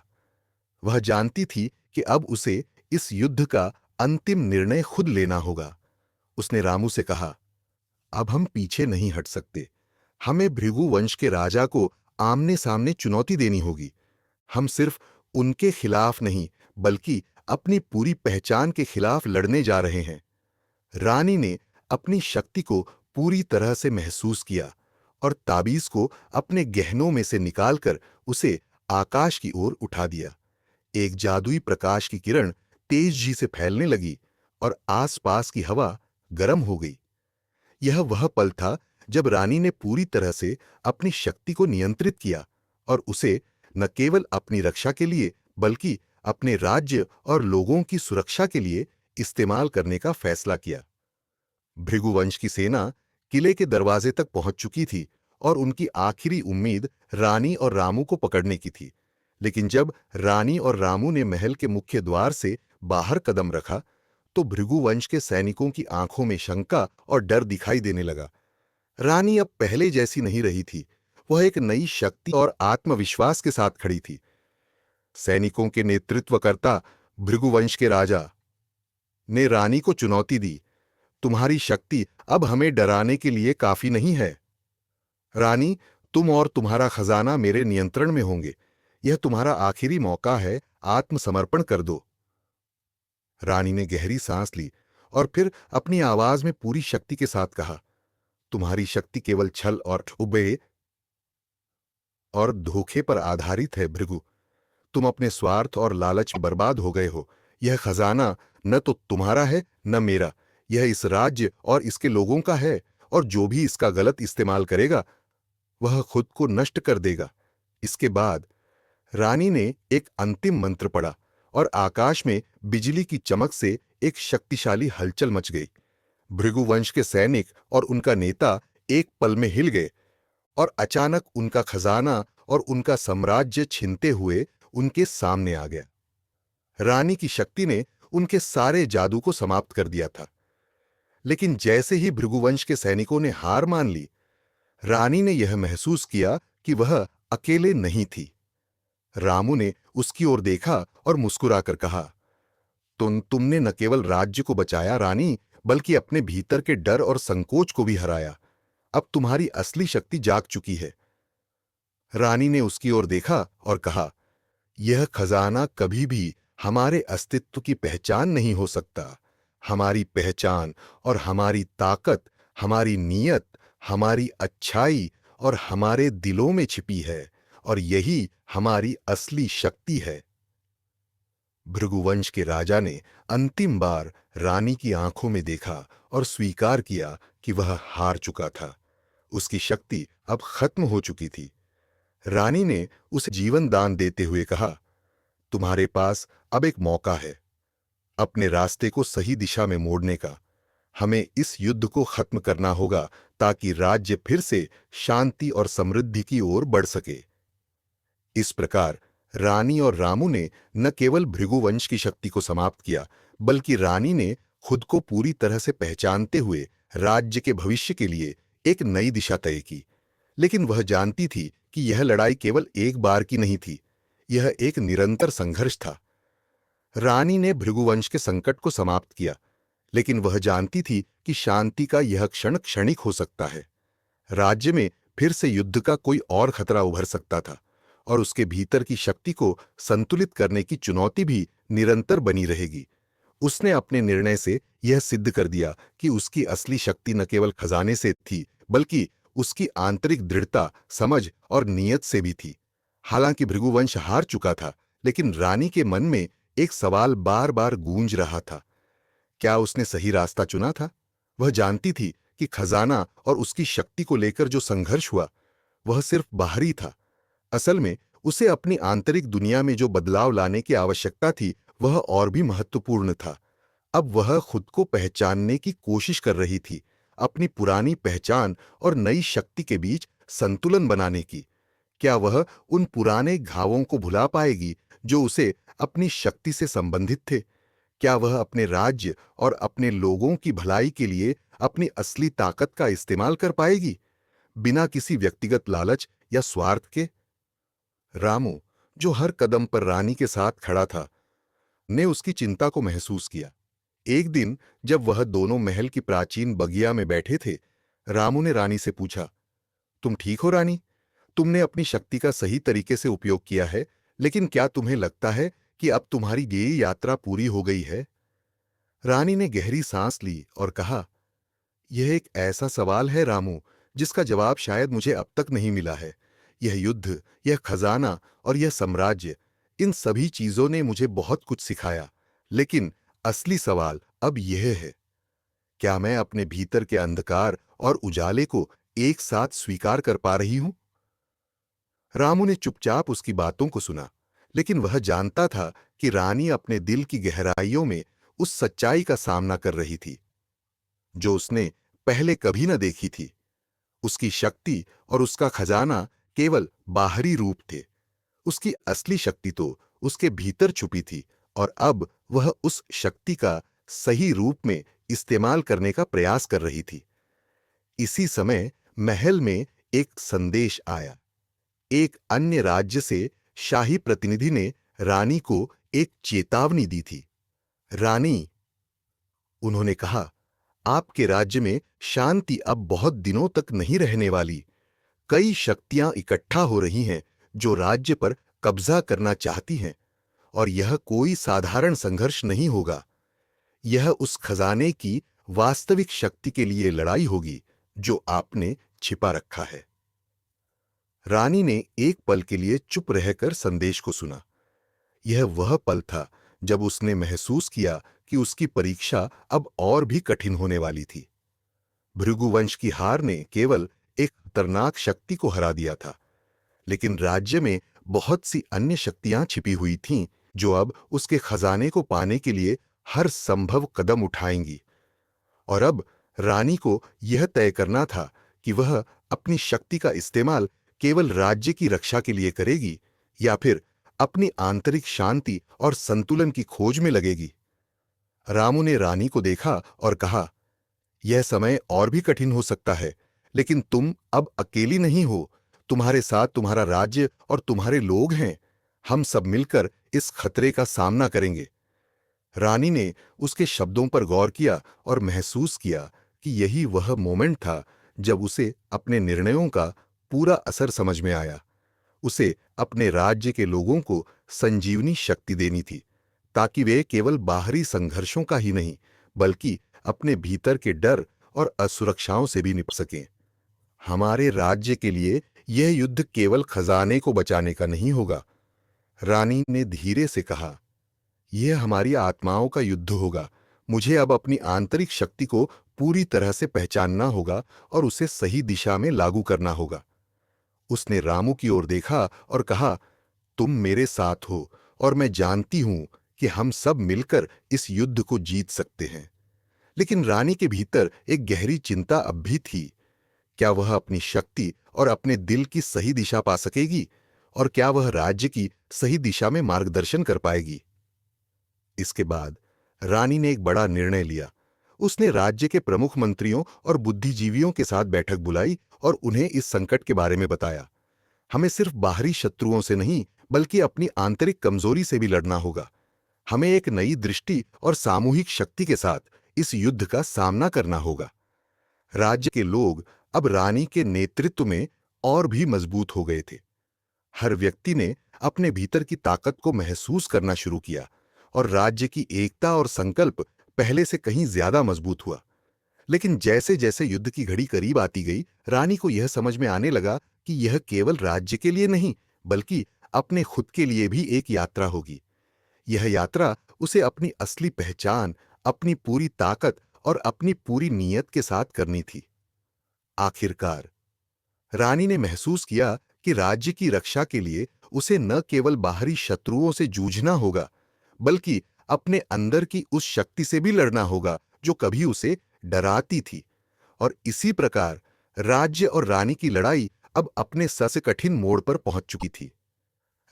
वह जानती थी कि अब उसे इस युद्ध का अंतिम निर्णय खुद लेना होगा। उसने रामू से कहा, अब हम पीछे नहीं हट सकते। हमें भृगु वंश के राजा को आमने सामने चुनौती देनी होगी। हम सिर्फ उनके खिलाफ नहीं, बल्कि अपनी पूरी पहचान के खिलाफ लड़ने जा रहे हैं। रानी ने अपनी शक्ति को पूरी तरह से महसूस किया और ताबीज को अपने गहनों में से निकालकर उसे आकाश की ओर उठा दिया। एक जादुई प्रकाश की किरण तेजी से फैलने लगी और आसपास की हवा गर्म हो गई। यह वह पल था जब रानी ने पूरी तरह से अपनी शक्ति को नियंत्रित किया और उसे न केवल अपनी रक्षा के लिए बल्कि अपने राज्य और लोगों की सुरक्षा के लिए इस्तेमाल करने का फैसला किया। भृगुवंश की सेना किले के दरवाजे तक पहुंच चुकी थी और उनकी आखिरी उम्मीद रानी और रामू को पकड़ने की थी। लेकिन जब रानी और रामू ने महल के मुख्य द्वार से बाहर कदम रखा तो भृगुवंश के सैनिकों की आंखों में शंका और डर दिखाई देने लगा। रानी अब पहले जैसी नहीं रही थी। वह एक नई शक्ति और आत्मविश्वास के साथ खड़ी थी। सैनिकों के नेतृत्वकर्ता भृगुवंश के राजा ने रानी को चुनौती दी, तुम्हारी शक्ति अब हमें डराने के लिए काफी नहीं है। रानी, तुम और तुम्हारा खजाना मेरे नियंत्रण में होंगे। यह तुम्हारा आखिरी मौका है, आत्मसमर्पण कर दो। रानी ने गहरी सांस ली और फिर अपनी आवाज में पूरी शक्ति के साथ कहा, तुम्हारी शक्ति केवल छल और उबे और धोखे पर आधारित है भृगु। तुम अपने स्वार्थ और लालच में बर्बाद हो गए हो। यह खजाना न तो तुम्हारा है न मेरा। यह इस राज्य और इसके लोगों का है, और जो भी इसका गलत इस्तेमाल करेगा वह खुद को नष्ट कर देगा। इसके बाद रानी ने एक अंतिम मंत्र पढ़ा और आकाश में बिजली की चमक से एक शक्तिशाली हलचल मच गई। भृगुवंश के सैनिक और उनका नेता एक पल में हिल गए और अचानक उनका खजाना और उनका साम्राज्य छिनते हुए उनके सामने आ गया। रानी की शक्ति ने उनके सारे जादू को समाप्त कर दिया था। लेकिन जैसे ही भृगुवंश के सैनिकों ने हार मान ली, रानी ने यह महसूस किया कि वह अकेले नहीं थी। रामू ने उसकी ओर देखा और मुस्कुराकर कहा, तुमने न केवल राज्य को बचाया रानी, बल्कि अपने भीतर के डर और संकोच को भी हराया। अब तुम्हारी असली शक्ति जाग चुकी है। रानी ने उसकी ओर देखा और कहा, यह खजाना कभी भी हमारे अस्तित्व की पहचान नहीं हो सकता। हमारी पहचान और हमारी ताकत हमारी नीयत, हमारी अच्छाई और हमारे दिलों में छिपी है, और यही हमारी असली शक्ति है। भृगुवंश के राजा ने अंतिम बार रानी की आंखों में देखा और स्वीकार किया कि वह हार चुका था। उसकी शक्ति अब खत्म हो चुकी थी। रानी ने उसे जीवन दान देते हुए कहा, तुम्हारे पास अब एक मौका है अपने रास्ते को सही दिशा में मोड़ने का। हमें इस युद्ध को खत्म करना होगा ताकि राज्य फिर से शांति और समृद्धि की ओर बढ़ सके। इस प्रकार रानी और रामू ने न केवल भृगुवंश की शक्ति को समाप्त किया, बल्कि रानी ने खुद को पूरी तरह से पहचानते हुए राज्य के भविष्य के लिए एक नई दिशा तय की। लेकिन वह जानती थी कि यह लड़ाई केवल एक बार की नहीं थी, यह एक निरंतर संघर्ष था। रानी ने भृगुवंश के संकट को समाप्त किया, लेकिन वह जानती थी कि शांति का यह क्षण क्षणिक हो सकता है। राज्य में फिर से युद्ध का कोई और खतरा उभर सकता था, और उसके भीतर की शक्ति को संतुलित करने की चुनौती भी निरंतर बनी रहेगी। उसने अपने निर्णय से यह सिद्ध कर दिया कि उसकी असली शक्ति न केवल खजाने से थी, बल्कि उसकी आंतरिक दृढ़ता, समझ और नीयत से भी थी। हालांकि भृगुवंश हार चुका था, लेकिन रानी के मन में एक सवाल बार बार गूंज रहा था, क्या उसने सही रास्ता चुना था? वह जानती थी कि खजाना और उसकी शक्ति को लेकर जो संघर्ष हुआ वह सिर्फ बाहरी था। असल में उसे अपनी आंतरिक दुनिया में जो बदलाव लाने की आवश्यकता थी वह और भी महत्वपूर्ण था। अब वह खुद को पहचानने की कोशिश कर रही थी, अपनी पुरानी पहचान और नई शक्ति के बीच संतुलन बनाने की। क्या वह उन पुराने घावों को भुला पाएगी जो उसे अपनी शक्ति से संबंधित थे? क्या वह अपने राज्य और अपने लोगों की भलाई के लिए अपनी असली ताकत का इस्तेमाल कर पाएगी, बिना किसी व्यक्तिगत लालच या स्वार्थ के? रामू, जो हर कदम पर रानी के साथ खड़ा था, ने उसकी चिंता को महसूस किया। एक दिन जब वह दोनों महल की प्राचीन बगिया में बैठे थे, रामू ने रानी से पूछा, तुम ठीक हो रानी? तुमने अपनी शक्ति का सही तरीके से उपयोग किया है, लेकिन क्या तुम्हें लगता है कि अब तुम्हारी ये यात्रा पूरी हो गई है? रानी ने गहरी सांस ली और कहा, यह एक ऐसा सवाल है रामू, जिसका जवाब शायद मुझे अब तक नहीं मिला है। यह युद्ध, यह खजाना और यह साम्राज्य, इन सभी चीजों ने मुझे बहुत कुछ सिखाया, लेकिन असली सवाल अब यह है, क्या मैं अपने भीतर के अंधकार और उजाले को एक साथ स्वीकार कर पा रही हूं? रामू ने चुपचाप उसकी बातों को सुना, लेकिन वह जानता था कि रानी अपने दिल की गहराइयों में उस सच्चाई का सामना कर रही थी जो उसने पहले कभी न देखी थी। उसकी शक्ति और उसका खजाना केवल बाहरी रूप थे। उसकी असली शक्ति तो उसके भीतर छुपी थी, और अब वह उस शक्ति का सही रूप में इस्तेमाल करने का प्रयास कर रही थी। इसी समय महल में एक संदेश आया। एक अन्य राज्य से शाही प्रतिनिधि ने रानी को एक चेतावनी दी थी। रानी, उन्होंने कहा, आपके राज्य में शांति अब बहुत दिनों तक नहीं रहने वाली। कई शक्तियां इकट्ठा हो रही हैं जो राज्य पर कब्जा करना चाहती हैं, और यह कोई साधारण संघर्ष नहीं होगा। यह उस खजाने की वास्तविक शक्ति के लिए लड़ाई होगी जो आपने छिपा रखा है। रानी ने एक पल के लिए चुप रहकर संदेश को सुना। यह वह पल था जब उसने महसूस किया कि उसकी परीक्षा अब और भी कठिन होने वाली थी। भृगुवंश की हार ने केवल एक खतरनाक शक्ति को हरा दिया था, लेकिन राज्य में बहुत सी अन्य शक्तियां छिपी हुई थीं जो अब उसके खजाने को पाने के लिए हर संभव कदम उठाएंगी। और अब रानी को यह तय करना था कि वह अपनी शक्ति का इस्तेमाल केवल राज्य की रक्षा के लिए करेगी, या फिर अपनी आंतरिक शांति और संतुलन की खोज में लगेगी। रामू ने रानी को देखा और कहा, यह समय और भी कठिन हो सकता है, लेकिन तुम अब अकेली नहीं हो। तुम्हारे साथ तुम्हारा राज्य और तुम्हारे लोग हैं। हम सब मिलकर इस खतरे का सामना करेंगे। रानी ने उसके शब्दों पर गौर किया और महसूस किया कि यही वह मोमेंट था जब उसे अपने निर्णयों का पूरा असर समझ में आया। उसे अपने राज्य के लोगों को संजीवनी शक्ति देनी थी, ताकि वे केवल बाहरी संघर्षों का ही नहीं, बल्कि अपने भीतर के डर और असुरक्षाओं से भी निपट सकें। हमारे राज्य के लिए यह युद्ध केवल खजाने को बचाने का नहीं होगा, रानी ने धीरे से कहा। यह हमारी आत्माओं का युद्ध होगा। मुझे अब अपनी आंतरिक शक्ति को पूरी तरह से पहचानना होगा और उसे सही दिशा में लागू करना होगा। उसने रामू की ओर देखा और कहा, तुम मेरे साथ हो और मैं जानती हूं कि हम सब मिलकर इस युद्ध को जीत सकते हैं। लेकिन रानी के भीतर एक गहरी चिंता अब भी थी। क्या वह अपनी शक्ति और अपने दिल की सही दिशा पा सकेगी, और क्या वह राज्य की सही दिशा में मार्गदर्शन कर पाएगी? इसके बाद रानी ने एक बड़ा निर्णय लिया। उसने राज्य के प्रमुख मंत्रियों और बुद्धिजीवियों के साथ बैठक बुलाई और उन्हें इस संकट के बारे में बताया। हमें सिर्फ बाहरी शत्रुओं से नहीं, बल्कि अपनी आंतरिक कमजोरी से भी लड़ना होगा। हमें एक नई दृष्टि और सामूहिक शक्ति के साथ इस युद्ध का सामना करना होगा। राज्य के लोग अब रानी के नेतृत्व में और भी मजबूत हो गए थे। हर व्यक्ति ने अपने भीतर की ताकत को महसूस करना शुरू किया, और राज्य की एकता और संकल्प पहले से कहीं ज्यादा मजबूत हुआ। लेकिन जैसे जैसे युद्ध की घड़ी करीब आती गई, रानी को यह समझ में आने लगा कि यह केवल राज्य के लिए नहीं, बल्कि अपने खुद के लिए भी एक यात्रा होगी। यह यात्रा उसे अपनी असली पहचान, अपनी पूरी ताकत और अपनी पूरी नीयत के साथ करनी थी। आखिरकार रानी ने महसूस किया कि राज्य की रक्षा के लिए उसे न केवल बाहरी शत्रुओं से जूझना होगा, बल्कि अपने अंदर की उस शक्ति से भी लड़ना होगा जो कभी उसे डराती थी। और इसी प्रकार राज्य और रानी की लड़ाई अब अपने सबसे कठिन मोड़ पर पहुंच चुकी थी।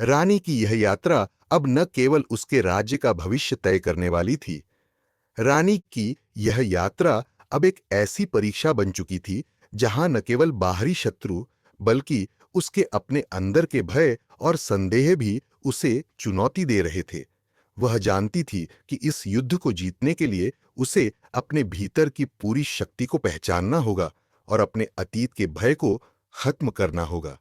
रानी की यह यात्रा अब न केवल उसके राज्य का भविष्य तय करने वाली थी। रानी की यह यात्रा अब एक ऐसी परीक्षा बन चुकी थी जहां न केवल बाहरी शत्रु बल्कि उसके अपने अंदर के भय और संदेह भी उसे चुनौती दे रहे थे। वह जानती थी कि इस युद्ध को जीतने के लिए उसे अपने भीतर की पूरी शक्ति को पहचानना होगा और अपने अतीत के भय को खत्म करना होगा।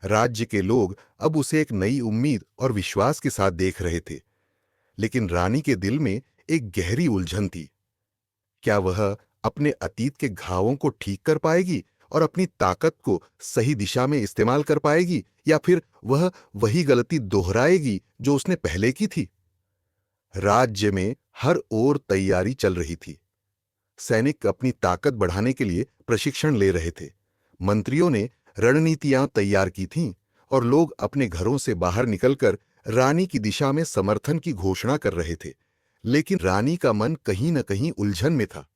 राज्य के लोग अब उसे एक नई उम्मीद और विश्वास के साथ देख रहे थे, लेकिन रानी के दिल में एक गहरी उलझन थी। क्या वह अपने अतीत के घावों को ठीक कर पाएगी और अपनी ताकत को सही दिशा में इस्तेमाल कर पाएगी, या फिर वह वही गलती दोहराएगी जो उसने पहले की थी? राज्य में हर ओर तैयारी चल रही थी। सैनिक अपनी ताकत बढ़ाने के लिए प्रशिक्षण ले रहे थे, मंत्रियों ने रणनीतियां तैयार की थीं और लोग अपने घरों से बाहर निकलकर रानी की दिशा में समर्थन की घोषणा कर रहे थे। लेकिन रानी का मन कहीं न कहीं उलझन में था।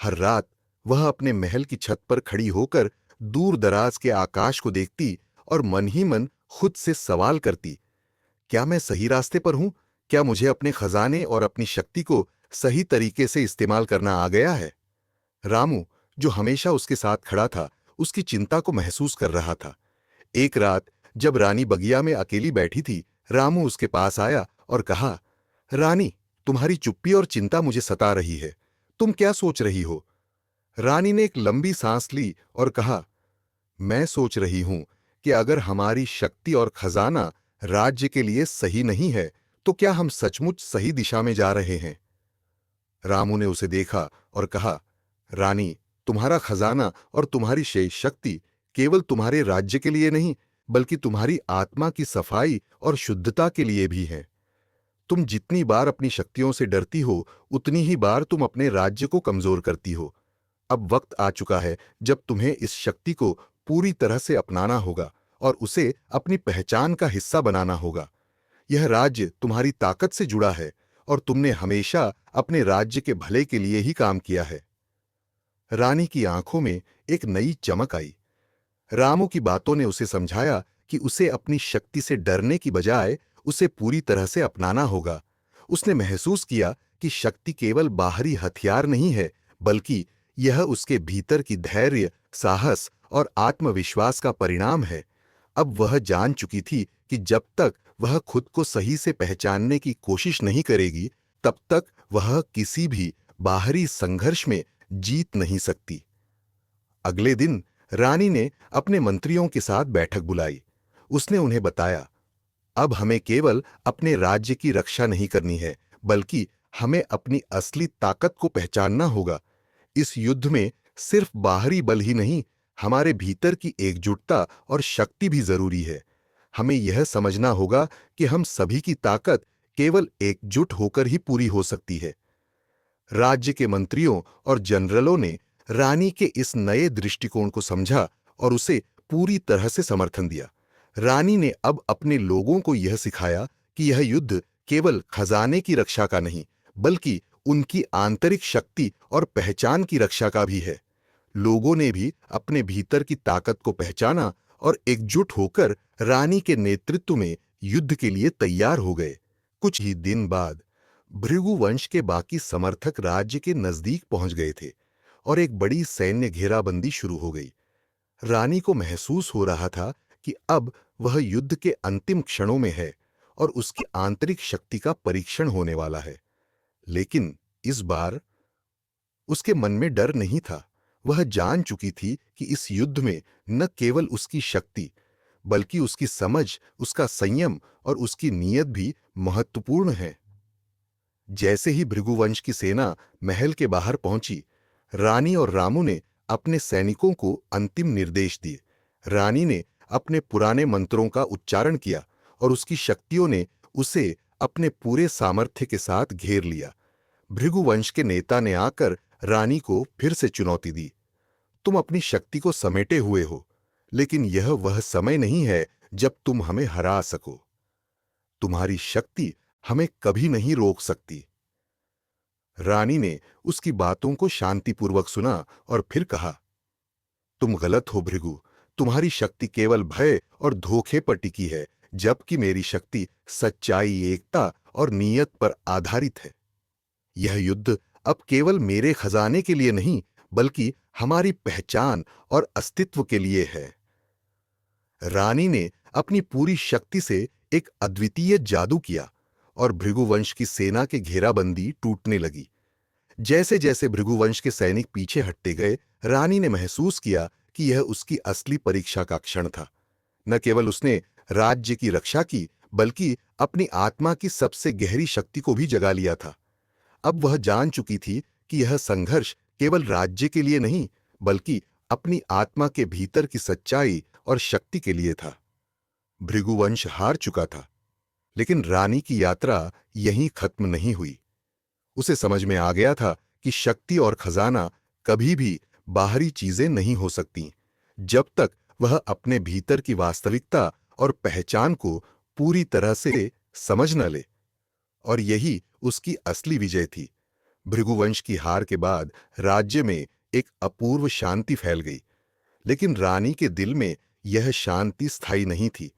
हर रात वह अपने महल की छत पर खड़ी होकर दूर दराज के आकाश को देखती और मन ही मन खुद से सवाल करती, क्या मैं सही रास्ते पर हूं? क्या मुझे अपने खजाने और अपनी शक्ति को सही तरीके से इस्तेमाल करना आ गया है? रामू, जो हमेशा उसके साथ खड़ा था, उसकी चिंता को महसूस कर रहा था। एक रात जब रानी बगिया में अकेली बैठी थी, रामू उसके पास आया और कहा, रानी, तुम्हारी चुप्पी और चिंता मुझे सता रही है। तुम क्या सोच रही हो? रानी ने एक लंबी सांस ली और कहा, मैं सोच रही हूं कि अगर हमारी शक्ति और खजाना राज्य के लिए सही नहीं है, तो क्या हम सचमुच सही दिशा में जा रहे हैं? रामू ने उसे देखा और कहा, रानी, तुम्हारा खजाना और तुम्हारी शेष शक्ति केवल तुम्हारे राज्य के लिए नहीं, बल्कि तुम्हारी आत्मा की सफाई और शुद्धता के लिए भी है। तुम जितनी बार अपनी शक्तियों से डरती हो, उतनी ही बार तुम अपने राज्य को कमजोर करती हो। अब वक्त आ चुका है जब तुम्हें इस शक्ति को पूरी तरह से अपनाना होगा और उसे अपनी पहचान का हिस्सा बनाना होगा। यह राज्य तुम्हारी ताकत से जुड़ा है और तुमने हमेशा अपने राज्य के भले के लिए ही काम किया है। रानी की आंखों में एक नई चमक आई। रामू की बातों ने उसे समझाया कि उसे अपनी शक्ति से डरने की बजाय उसे पूरी तरह से अपनाना होगा। उसने महसूस किया कि शक्ति केवल बाहरी हथियार नहीं है, बल्कि यह उसके भीतर की धैर्य, साहस और आत्मविश्वास का परिणाम है। अब वह जान चुकी थी कि जब तक वह खुद को सही से पहचानने की कोशिश नहीं करेगी, तब तक वह किसी भी बाहरी संघर्ष में जीत नहीं सकती। अगले दिन रानी ने अपने मंत्रियों के साथ बैठक बुलाई। उसने उन्हें बताया, अब हमें केवल अपने राज्य की रक्षा नहीं करनी है, बल्कि हमें अपनी असली ताकत को पहचानना होगा। इस युद्ध में सिर्फ बाहरी बल ही नहीं, हमारे भीतर की एकजुटता और शक्ति भी जरूरी है। हमें यह समझना होगा कि हम सभी की ताकत केवल एकजुट होकर ही पूरी हो सकती है। राज्य के मंत्रियों और जनरलों ने रानी के इस नए दृष्टिकोण को समझा और उसे पूरी तरह से समर्थन दिया। रानी ने अब अपने लोगों को यह सिखाया कि यह युद्ध केवल खजाने की रक्षा का नहीं, बल्कि उनकी आंतरिक शक्ति और पहचान की रक्षा का भी है। लोगों ने भी अपने भीतर की ताकत को पहचाना और एकजुट होकर रानी के नेतृत्व में युद्ध के लिए तैयार हो गए। कुछ ही दिन बाद भृगु वंश के बाकी समर्थक राज्य के नजदीक पहुंच गए थे और एक बड़ी सैन्य घेराबंदी शुरू हो गई। रानी को महसूस हो रहा था कि अब वह युद्ध के अंतिम क्षणों में है और उसकी आंतरिक शक्ति का परीक्षण होने वाला है। लेकिन इस बार उसके मन में डर नहीं था। वह जान चुकी थी कि इस युद्ध में न केवल उसकी शक्ति, बल्कि उसकी समझ, उसका संयम और उसकी नीयत भी महत्वपूर्ण है। जैसे ही भृगुवंश की सेना महल के बाहर पहुंची, रानी और रामू ने अपने सैनिकों को अंतिम निर्देश दिए। रानी ने अपने पुराने मंत्रों का उच्चारण किया और उसकी शक्तियों ने उसे अपने पूरे सामर्थ्य के साथ घेर लिया। भृगुवंश के नेता ने आकर रानी को फिर से चुनौती दी, तुम अपनी शक्ति को समेटे हुए हो, लेकिन यह वह समय नहीं है जब तुम हमें हरा सको। तुम्हारी शक्ति हमें कभी नहीं रोक सकती। रानी ने उसकी बातों को शांतिपूर्वक सुना और फिर कहा, तुम गलत हो भृगु, तुम्हारी शक्ति केवल भय और धोखे पर टिकी है, जबकि मेरी शक्ति सच्चाई, एकता और नीयत पर आधारित है। यह युद्ध अब केवल मेरे खजाने के लिए नहीं, बल्कि हमारी पहचान और अस्तित्व के लिए है। रानी ने अपनी पूरी शक्ति से एक अद्वितीय जादू किया और भृगुवंश की सेना की घेराबंदी टूटने लगी। जैसे जैसे भृगुवंश के सैनिक पीछे हटते गए, रानी ने महसूस किया कि यह उसकी असली परीक्षा का क्षण था। न केवल उसने राज्य की रक्षा की, बल्कि अपनी आत्मा की सबसे गहरी शक्ति को भी जगा लिया था। अब वह जान चुकी थी कि यह संघर्ष केवल राज्य के लिए नहीं, बल्कि अपनी आत्मा के भीतर की सच्चाई और शक्ति के लिए था। भृगुवंश हार चुका था, लेकिन रानी की यात्रा यहीं खत्म नहीं हुई। उसे समझ में आ गया था कि शक्ति और खजाना कभी भी बाहरी चीजें नहीं हो सकती, जब तक वह अपने भीतर की वास्तविकता और पहचान को पूरी तरह से समझ न ले। और यही उसकी असली विजय थी। भृगुवंश की हार के बाद राज्य में एक अपूर्व शांति फैल गई, लेकिन रानी के दिल में यह शांति स्थायी नहीं थी।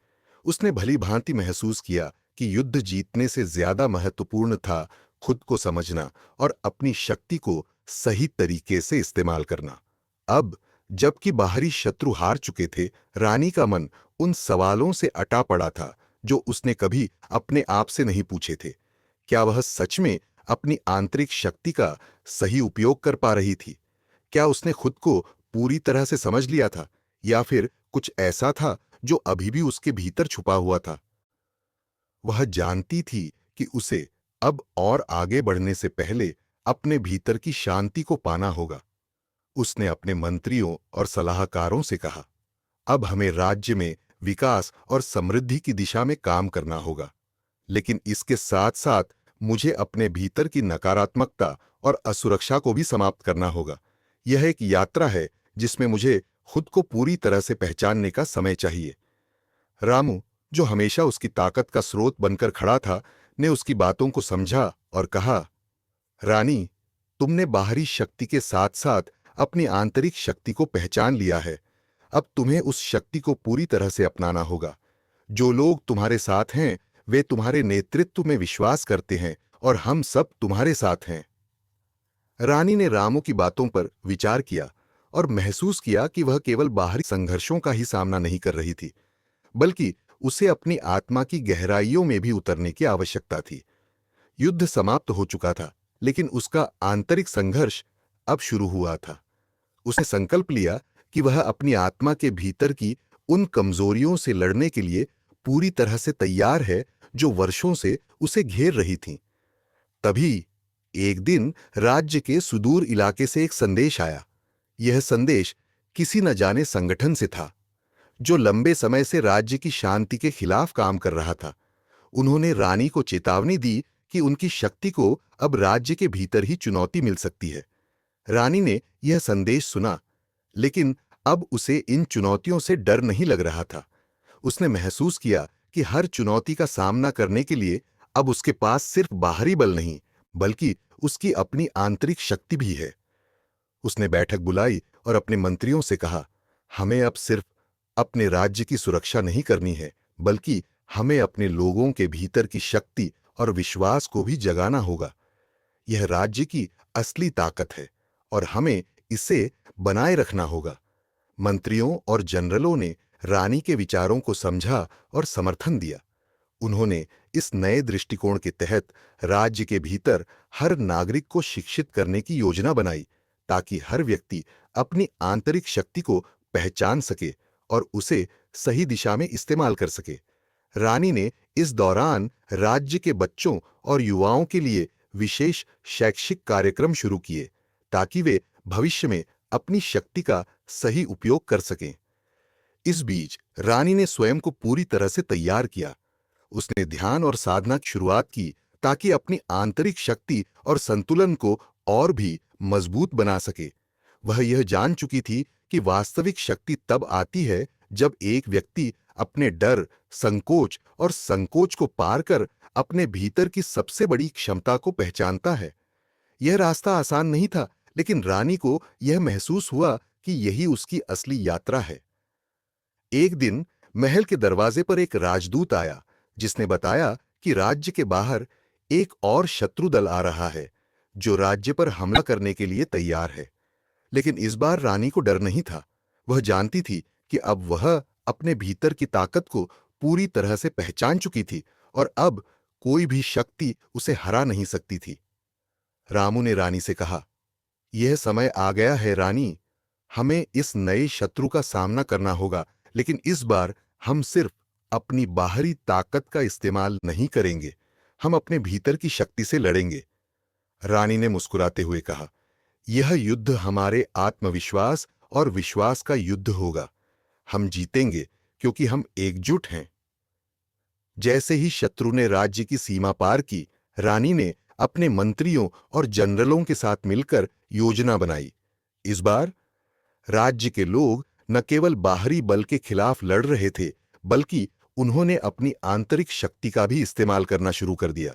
उसने भली भांति महसूस किया कि युद्ध जीतने से ज्यादा महत्वपूर्ण था खुद को समझना और अपनी शक्ति को सही तरीके से इस्तेमाल करना। अब जबकि बाहरी शत्रु हार चुके थे, रानी का मन उन सवालों से अटा पड़ा था जो उसने कभी अपने आप से नहीं पूछे थे। क्या वह सच में अपनी आंतरिक शक्ति का सही उपयोग कर पा रही थी? क्या उसने खुद को पूरी तरह से समझ लिया था, या फिर कुछ ऐसा था जो अभी भी उसके भीतर छुपा हुआ था? वह जानती थी कि उसे अब और आगे बढ़ने से पहले अपने भीतर की शांति को पाना होगा। उसने अपने मंत्रियों और सलाहकारों से कहा, अब हमें राज्य में विकास और समृद्धि की दिशा में काम करना होगा, लेकिन इसके साथ साथ मुझे अपने भीतर की नकारात्मकता और असुरक्षा को भी समाप्त करना होगा। यह एक यात्रा है जिसमें मुझे खुद को पूरी तरह से पहचानने का समय चाहिए। रामू, जो हमेशा उसकी ताकत का स्रोत बनकर खड़ा था, ने उसकी बातों को समझा और कहा, रानी, तुमने बाहरी शक्ति के साथ साथ अपनी आंतरिक शक्ति को पहचान लिया है। अब तुम्हें उस शक्ति को पूरी तरह से अपनाना होगा। जो लोग तुम्हारे साथ हैं, वे तुम्हारे नेतृत्व में विश्वास करते हैं और हम सब तुम्हारे साथ हैं। रानी ने रामू की बातों पर विचार किया और महसूस किया कि वह केवल बाहरी संघर्षों का ही सामना नहीं कर रही थी, बल्कि उसे अपनी आत्मा की गहराइयों में भी उतरने की आवश्यकता थी। युद्ध समाप्त हो चुका था, लेकिन उसका आंतरिक संघर्ष अब शुरू हुआ था। उसने संकल्प लिया कि वह अपनी आत्मा के भीतर की उन कमजोरियों से लड़ने के लिए पूरी तरह से तैयार है जो वर्षों से उसे घेर रही थीं। तभी एक दिन राज्य के सुदूर इलाके से एक संदेश आया। यह संदेश किसी न जाने संगठन से था, जो लंबे समय से राज्य की शांति के खिलाफ काम कर रहा था। उन्होंने रानी को चेतावनी दी कि उनकी शक्ति को अब राज्य के भीतर ही चुनौती मिल सकती है। रानी ने यह संदेश सुना, लेकिन अब उसे इन चुनौतियों से डर नहीं लग रहा था। उसने महसूस किया कि हर चुनौती का सामना करने के लिए अब उसके पास सिर्फ बाहरी बल नहीं, बल्कि उसकी अपनी आंतरिक शक्ति भी है। उसने बैठक बुलाई और अपने मंत्रियों से कहा, हमें अब सिर्फ अपने राज्य की सुरक्षा नहीं करनी है, बल्कि हमें अपने लोगों के भीतर की शक्ति और विश्वास को भी जगाना होगा। यह राज्य की असली ताकत है और हमें इसे बनाए रखना होगा। मंत्रियों और जनरलों ने रानी के विचारों को समझा और समर्थन दिया। उन्होंने इस नए दृष्टिकोण के तहत राज्य के भीतर हर नागरिक को शिक्षित करने की योजना बनाई, ताकि हर व्यक्ति अपनी आंतरिक शक्ति को पहचान सके और उसे सही दिशा में इस्तेमाल कर सके। रानी ने इस दौरान राज्य के बच्चों और युवाओं के लिए विशेष शैक्षिक कार्यक्रम शुरू किए, ताकि वे भविष्य में अपनी शक्ति का सही उपयोग कर सकें। इस बीच रानी ने स्वयं को पूरी तरह से तैयार किया। उसने ध्यान और साधना की शुरुआत की, ताकि अपनी आंतरिक शक्ति और संतुलन को और भी मजबूत बना सके। वह यह जान चुकी थी कि वास्तविक शक्ति तब आती है जब एक व्यक्ति अपने डर, संकोच और संकोच को पार कर अपने भीतर की सबसे बड़ी क्षमता को पहचानता है। यह रास्ता आसान नहीं था, लेकिन रानी को यह महसूस हुआ कि यही उसकी असली यात्रा है। एक दिन महल के दरवाजे पर एक राजदूत आया, जिसने बताया कि राज्य के बाहर एक और शत्रु दल आ रहा है, जो राज्य पर हमला करने के लिए तैयार है। लेकिन इस बार रानी को डर नहीं था। वह जानती थी कि अब वह अपने भीतर की ताकत को पूरी तरह से पहचान चुकी थी और अब कोई भी शक्ति उसे हरा नहीं सकती थी। रामू ने रानी से कहा, यह समय आ गया है रानी, हमें इस नए शत्रु का सामना करना होगा, लेकिन इस बार हम सिर्फ अपनी बाहरी ताकत का इस्तेमाल नहीं करेंगे, हम अपने भीतर की शक्ति से लड़ेंगे। रानी ने मुस्कुराते हुए कहा, यह युद्ध हमारे आत्मविश्वास और विश्वास का युद्ध होगा। हम जीतेंगे क्योंकि हम एकजुट हैं। जैसे ही शत्रु ने राज्य की सीमा पार की, रानी ने अपने मंत्रियों और जनरलों के साथ मिलकर योजना बनाई। इस बार राज्य के लोग न केवल बाहरी बल के खिलाफ लड़ रहे थे, बल्कि उन्होंने अपनी आंतरिक शक्ति का भी इस्तेमाल करना शुरू कर दिया।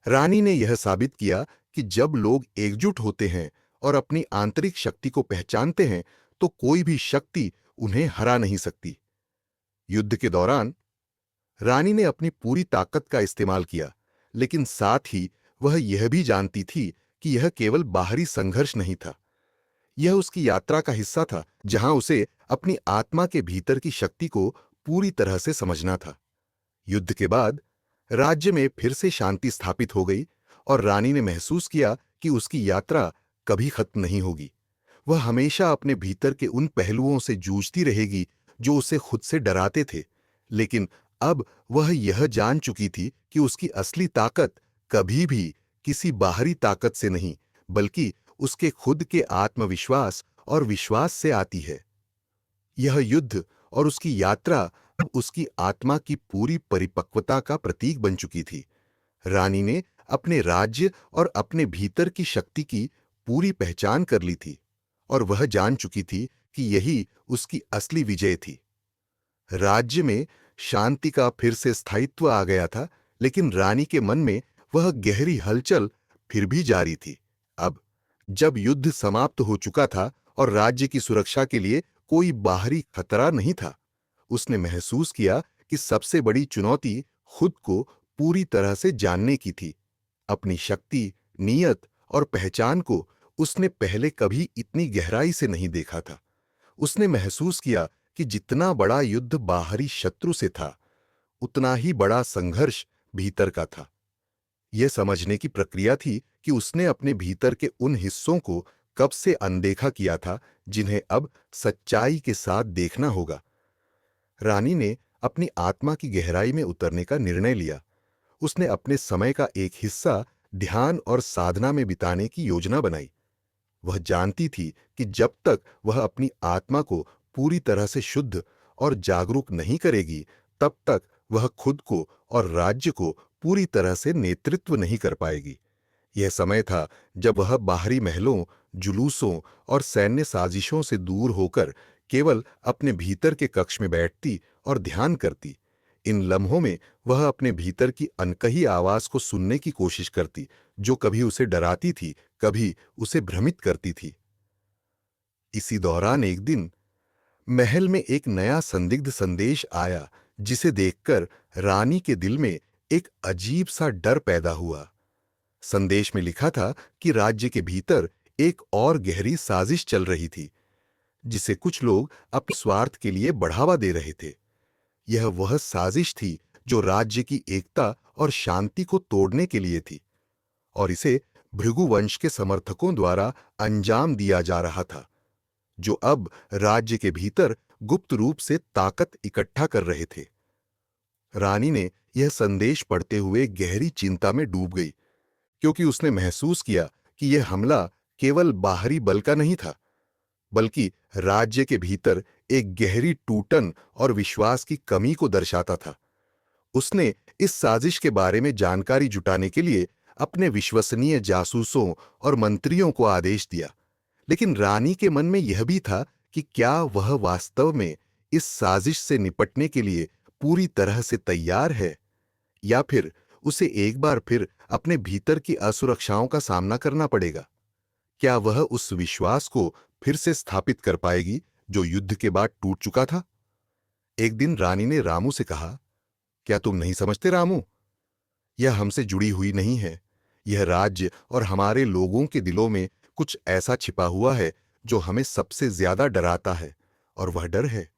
रानी ने यह साबित किया कि जब लोग एकजुट होते हैं और अपनी आंतरिक शक्ति को पहचानते हैं, तो कोई भी शक्ति उन्हें हरा नहीं सकती। युद्ध के दौरान रानी ने अपनी पूरी ताकत का इस्तेमाल किया, लेकिन साथ ही वह यह भी जानती थी कि यह केवल बाहरी संघर्ष नहीं था। यह उसकी यात्रा का हिस्सा था, जहां उसे अपनी आत्मा के भीतर की शक्ति को पूरी तरह से समझना था। युद्ध के बाद राज्य में फिर से शांति स्थापित हो गई और रानी ने महसूस किया कि उसकी यात्रा कभी खत्म नहीं होगी। वह हमेशा अपने भीतर के उन पहलुओं से जूझती रहेगी जो उसे खुद से डराते थे, लेकिन अब वह यह जान चुकी थी कि उसकी असली ताकत कभी भी किसी बाहरी ताकत से नहीं, बल्कि उसके खुद के आत्मविश्वास और विश्वास से आती है। यह युद्ध और उसकी यात्रा अब उसकी आत्मा की पूरी परिपक्वता का प्रतीक बन चुकी थी। रानी ने अपने राज्य और अपने भीतर की शक्ति की पूरी पहचान कर ली थी और वह जान चुकी थी कि यही उसकी असली विजय थी। राज्य में शांति का फिर से स्थायित्व आ गया था, लेकिन रानी के मन में वह गहरी हलचल फिर भी जारी थी। अब जब युद्ध समाप्त हो चुका था और राज्य की सुरक्षा के लिए कोई बाहरी खतरा नहीं था, उसने महसूस किया कि सबसे बड़ी चुनौती खुद को पूरी तरह से जानने की थी। अपनी शक्ति, नीयत और पहचान को उसने पहले कभी इतनी गहराई से नहीं देखा था। उसने महसूस किया कि जितना बड़ा युद्ध बाहरी शत्रु से था, उतना ही बड़ा संघर्ष भीतर का था। यह समझने की प्रक्रिया थी कि उसने अपने भीतर के उन हिस्सों को कब से अनदेखा किया था, जिन्हें अब सच्चाई के साथ देखना होगा। रानी ने अपनी आत्मा की गहराई में उतरने का निर्णय लिया। उसने अपने समय का एक हिस्सा ध्यान और साधना में बिताने की योजना बनाई। वह जानती थी कि जब तक वह अपनी आत्मा को पूरी तरह से शुद्ध और जागरूक नहीं करेगी, तब तक वह खुद को और राज्य को पूरी तरह से नेतृत्व नहीं कर पाएगी। यह समय था जब वह बाहरी महलों, जुलूसों और सैन्य साजिशों से दूर होकर केवल अपने भीतर के कक्ष में बैठती और ध्यान करती। इन लम्हों में वह अपने भीतर की अनकही आवाज को सुनने की कोशिश करती, जो कभी उसे डराती थी, कभी उसे भ्रमित करती थी। इसी दौरान एक दिन महल में एक नया संदिग्ध संदेश आया, जिसे देखकर रानी के दिल में एक अजीब सा डर पैदा हुआ। संदेश में लिखा था कि राज्य के भीतर एक और गहरी साजिश चल रही थी, जिसे कुछ लोग अपने स्वार्थ के लिए बढ़ावा दे रहे थे। यह वह साजिश थी जो राज्य की एकता और शांति को तोड़ने के लिए थी, और इसे भृगु वंश के समर्थकों द्वारा अंजाम दिया जा रहा था, जो अब राज्य के भीतर गुप्त रूप से ताकत इकट्ठा कर रहे थे। रानी ने यह संदेश पढ़ते हुए गहरी चिंता में डूब गई, क्योंकि उसने महसूस किया कि यह हमला केवल बाहरी बल का नहीं था, बल्कि राज्य के भीतर एक गहरी टूटन और विश्वास की कमी को दर्शाता था। उसने इस साजिश के बारे में जानकारी जुटाने के लिए अपने विश्वसनीय जासूसों और मंत्रियों को आदेश दिया, लेकिन रानी के मन में यह भी था कि क्या वह वास्तव में इस साजिश से निपटने के लिए पूरी तरह से तैयार है, या फिर उसे एक बार फिर अपने भीतर की असुरक्षाओं का सामना करना पड़ेगा। क्या वह उस विश्वास को फिर से स्थापित कर पाएगी जो युद्ध के बाद टूट चुका था? एक दिन रानी ने रामू से कहा, क्या तुम नहीं समझते रामू, यह हमसे जुड़ी हुई नहीं है, यह राज्य और हमारे लोगों के दिलों में कुछ ऐसा छिपा हुआ है जो हमें सबसे ज्यादा डराता है, और वह डर है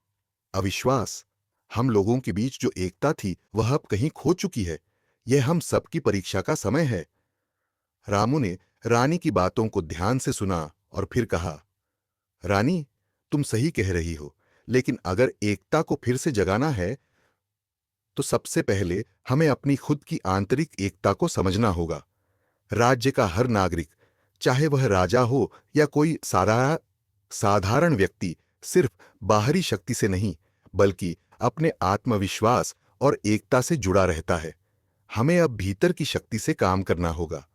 अविश्वास। हम लोगों के बीच जो एकता थी वह अब कहीं खो चुकी है। यह हम सबकी परीक्षा का समय है। रामू ने रानी की बातों को ध्यान से सुना और फिर कहा, रानी, तुम सही कह रही हो, लेकिन अगर एकता को फिर से जगाना है तो सबसे पहले हमें अपनी खुद की आंतरिक एकता को समझना होगा। राज्य का हर नागरिक, चाहे वह राजा हो या कोई साधारण व्यक्ति, सिर्फ बाहरी शक्ति से नहीं बल्कि अपने आत्मविश्वास और एकता से जुड़ा रहता है। हमें अब भीतर की शक्ति से काम करना होगा।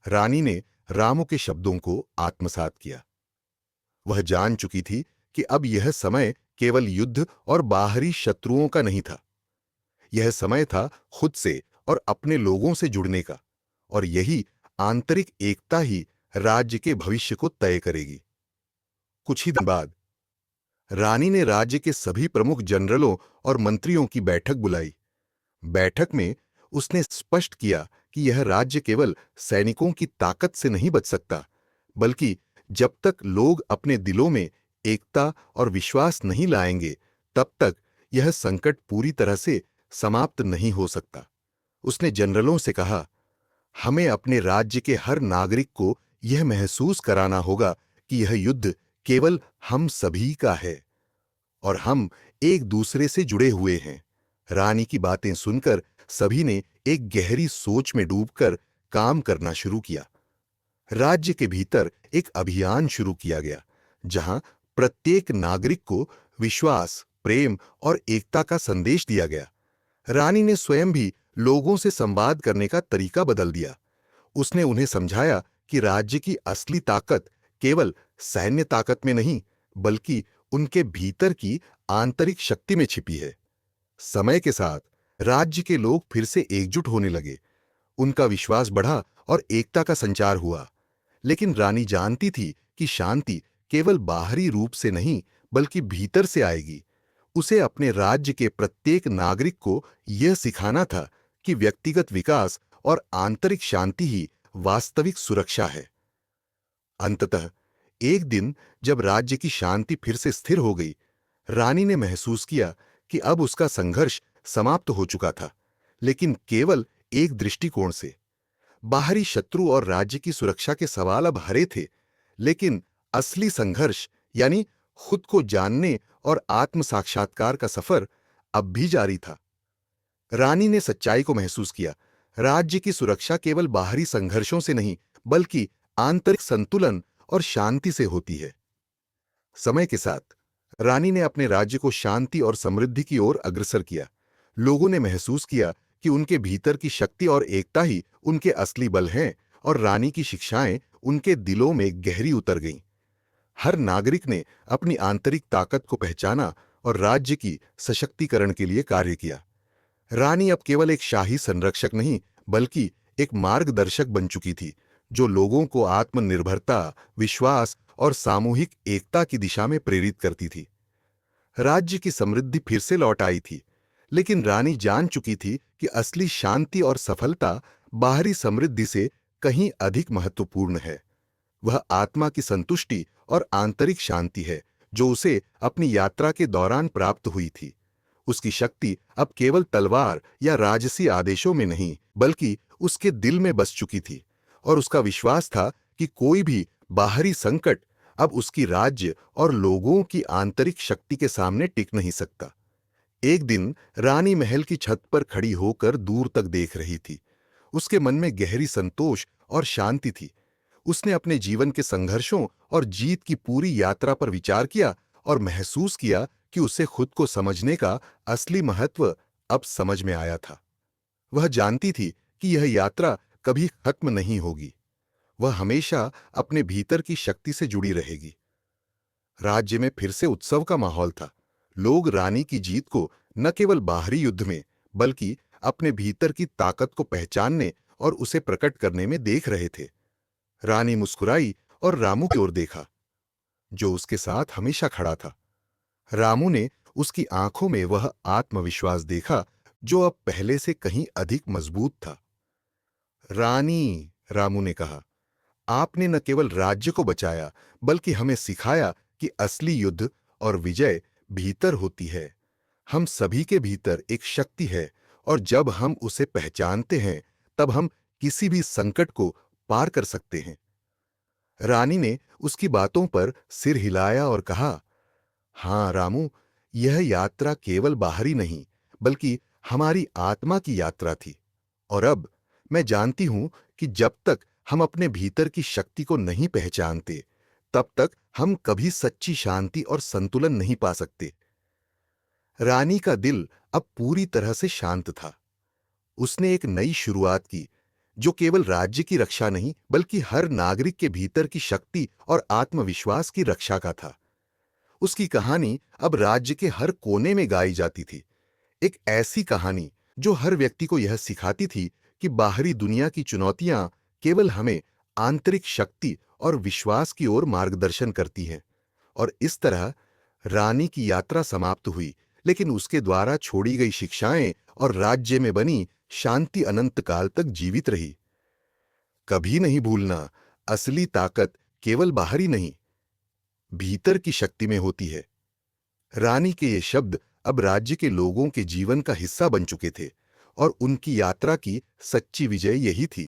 रानी ने रामू के शब्दों को आत्मसात किया। वह जान चुकी थी कि अब यह समय केवल युद्ध और बाहरी शत्रुओं का नहीं था। यह समय था खुद से और अपने लोगों से जुड़ने का, और यही आंतरिक एकता ही राज्य के भविष्य को तय करेगी। कुछ ही दिन बाद रानी ने राज्य के सभी प्रमुख जनरलों और मंत्रियों की बैठक बुलाई। बैठक में उसने स्पष्ट किया कि यह राज्य केवल सैनिकों की ताकत से नहीं बच सकता, बल्कि जब तक लोग अपने दिलों में एकता और विश्वास नहीं लाएंगे, तब तक यह संकट पूरी तरह से समाप्त नहीं हो सकता। उसने जनरलों से कहा, हमें अपने राज्य के हर नागरिक को यह महसूस कराना होगा कि यह युद्ध केवल हम सभी का है और हम एक दूसरे से जुड़े हुए हैं। रानी की बातें सुनकर सभी ने एक गहरी सोच में डूबकर काम करना शुरू किया। राज्य के भीतर एक अभियान शुरू किया गया, जहां प्रत्येक नागरिक को विश्वास, प्रेम और एकता का संदेश दिया गया। रानी ने स्वयं भी लोगों से संवाद करने का तरीका बदल दिया। उसने उन्हें समझाया कि राज्य की असली ताकत केवल सैन्य ताकत में नहीं, बल्कि उनके भीतर की आंतरिक शक्ति में छिपी है। समय के साथ राज्य के लोग फिर से एकजुट होने लगे। उनका विश्वास बढ़ा और एकता का संचार हुआ। लेकिन रानी जानती थी कि शांति केवल बाहरी रूप से नहीं, बल्कि भीतर से आएगी। उसे अपने राज्य के प्रत्येक नागरिक को यह सिखाना था कि व्यक्तिगत विकास और आंतरिक शांति ही वास्तविक सुरक्षा है। अंततः एक दिन जब राज्य की शांति फिर से स्थिर हो गई, रानी ने महसूस किया कि अब उसका संघर्ष समाप्त हो चुका था, लेकिन केवल एक दृष्टिकोण से। बाहरी शत्रु और राज्य की सुरक्षा के सवाल अब हरे थे, लेकिन असली संघर्ष यानी खुद को जानने और आत्म साक्षात्कार का सफर अब भी जारी था। रानी ने सच्चाई को महसूस किया। राज्य की सुरक्षा केवल बाहरी संघर्षों से नहीं, बल्कि आंतरिक संतुलन और शांति से होती है। समय के साथ रानी ने अपने राज्य को शांति और समृद्धि की ओर अग्रसर किया। लोगों ने महसूस किया कि उनके भीतर की शक्ति और एकता ही उनके असली बल हैं, और रानी की शिक्षाएं उनके दिलों में गहरी उतर गईं। हर नागरिक ने अपनी आंतरिक ताकत को पहचाना और राज्य की सशक्तिकरण के लिए कार्य किया। रानी अब केवल एक शाही संरक्षक नहीं, बल्कि एक मार्गदर्शक बन चुकी थी, जो लोगों को आत्मनिर्भरता, विश्वास और सामूहिक एकता की दिशा में प्रेरित करती थी। राज्य की समृद्धि फिर से लौट आई थी, लेकिन रानी जान चुकी थी कि असली शांति और सफलता बाहरी समृद्धि से कहीं अधिक महत्वपूर्ण है। वह आत्मा की संतुष्टि और आंतरिक शांति है, जो उसे अपनी यात्रा के दौरान प्राप्त हुई थी। उसकी शक्ति अब केवल तलवार या राजसी आदेशों में नहीं, बल्कि उसके दिल में बस चुकी थी, और उसका विश्वास था कि कोई भी बाहरी संकट अब उसकी राज्य और लोगों की आंतरिक शक्ति के सामने टिक नहीं सकता। एक दिन रानी महल की छत पर खड़ी होकर दूर तक देख रही थी। उसके मन में गहरी संतोष और शांति थी। उसने अपने जीवन के संघर्षों और जीत की पूरी यात्रा पर विचार किया और महसूस किया कि उसे खुद को समझने का असली महत्व अब समझ में आया था। वह जानती थी कि यह यात्रा कभी खत्म नहीं होगी। वह हमेशा अपने भीतर की शक्ति से जुड़ी रहेगी। राज्य में फिर से उत्सव का माहौल था। लोग रानी की जीत को न केवल बाहरी युद्ध में, बल्कि अपने भीतर की ताकत को पहचानने और उसे प्रकट करने में देख रहे थे। रानी मुस्कुराई और रामू की ओर देखा, जो उसके साथ हमेशा खड़ा था। रामू ने उसकी आंखों में वह आत्मविश्वास देखा जो अब पहले से कहीं अधिक मजबूत था। रानी, रामू ने कहा, आपने न केवल राज्य को बचाया, बल्कि हमें सिखाया कि असली युद्ध और विजय भीतर होती है। हम सभी के भीतर एक शक्ति है, और जब हम उसे पहचानते हैं, तब हम किसी भी संकट को पार कर सकते हैं। रानी ने उसकी बातों पर सिर हिलाया और कहा, हाँ रामू, यह यात्रा केवल बाहरी नहीं, बल्कि हमारी आत्मा की यात्रा थी। और अब मैं जानती हूं कि जब तक हम अपने भीतर की शक्ति को नहीं पहचानते, तब तक हम कभी सच्ची शांति और संतुलन नहीं पा सकते। रानी का दिल अब पूरी तरह से शांत था। उसने एक नई शुरुआत की, जो केवल राज्य की रक्षा नहीं, बल्कि हर नागरिक के भीतर की शक्ति और आत्मविश्वास की रक्षा का था। उसकी कहानी अब राज्य के हर कोने में गाई जाती थी। एक ऐसी कहानी जो हर व्यक्ति को यह सिखाती थी कि बाहरी दुनिया की चुनौतियां केवल हमें आंतरिक शक्ति और विश्वास की ओर मार्गदर्शन करती हैं। और इस तरह रानी की यात्रा समाप्त हुई, लेकिन उसके द्वारा छोड़ी गई शिक्षाएं और राज्य में बनी शांति अनंत काल तक जीवित रही। कभी नहीं भूलना, असली ताकत केवल बाहरी नहीं, भीतर की शक्ति में होती है। रानी के ये शब्द अब राज्य के लोगों के जीवन का हिस्सा बन चुके थे, और उनकी यात्रा की सच्ची विजय यही थी।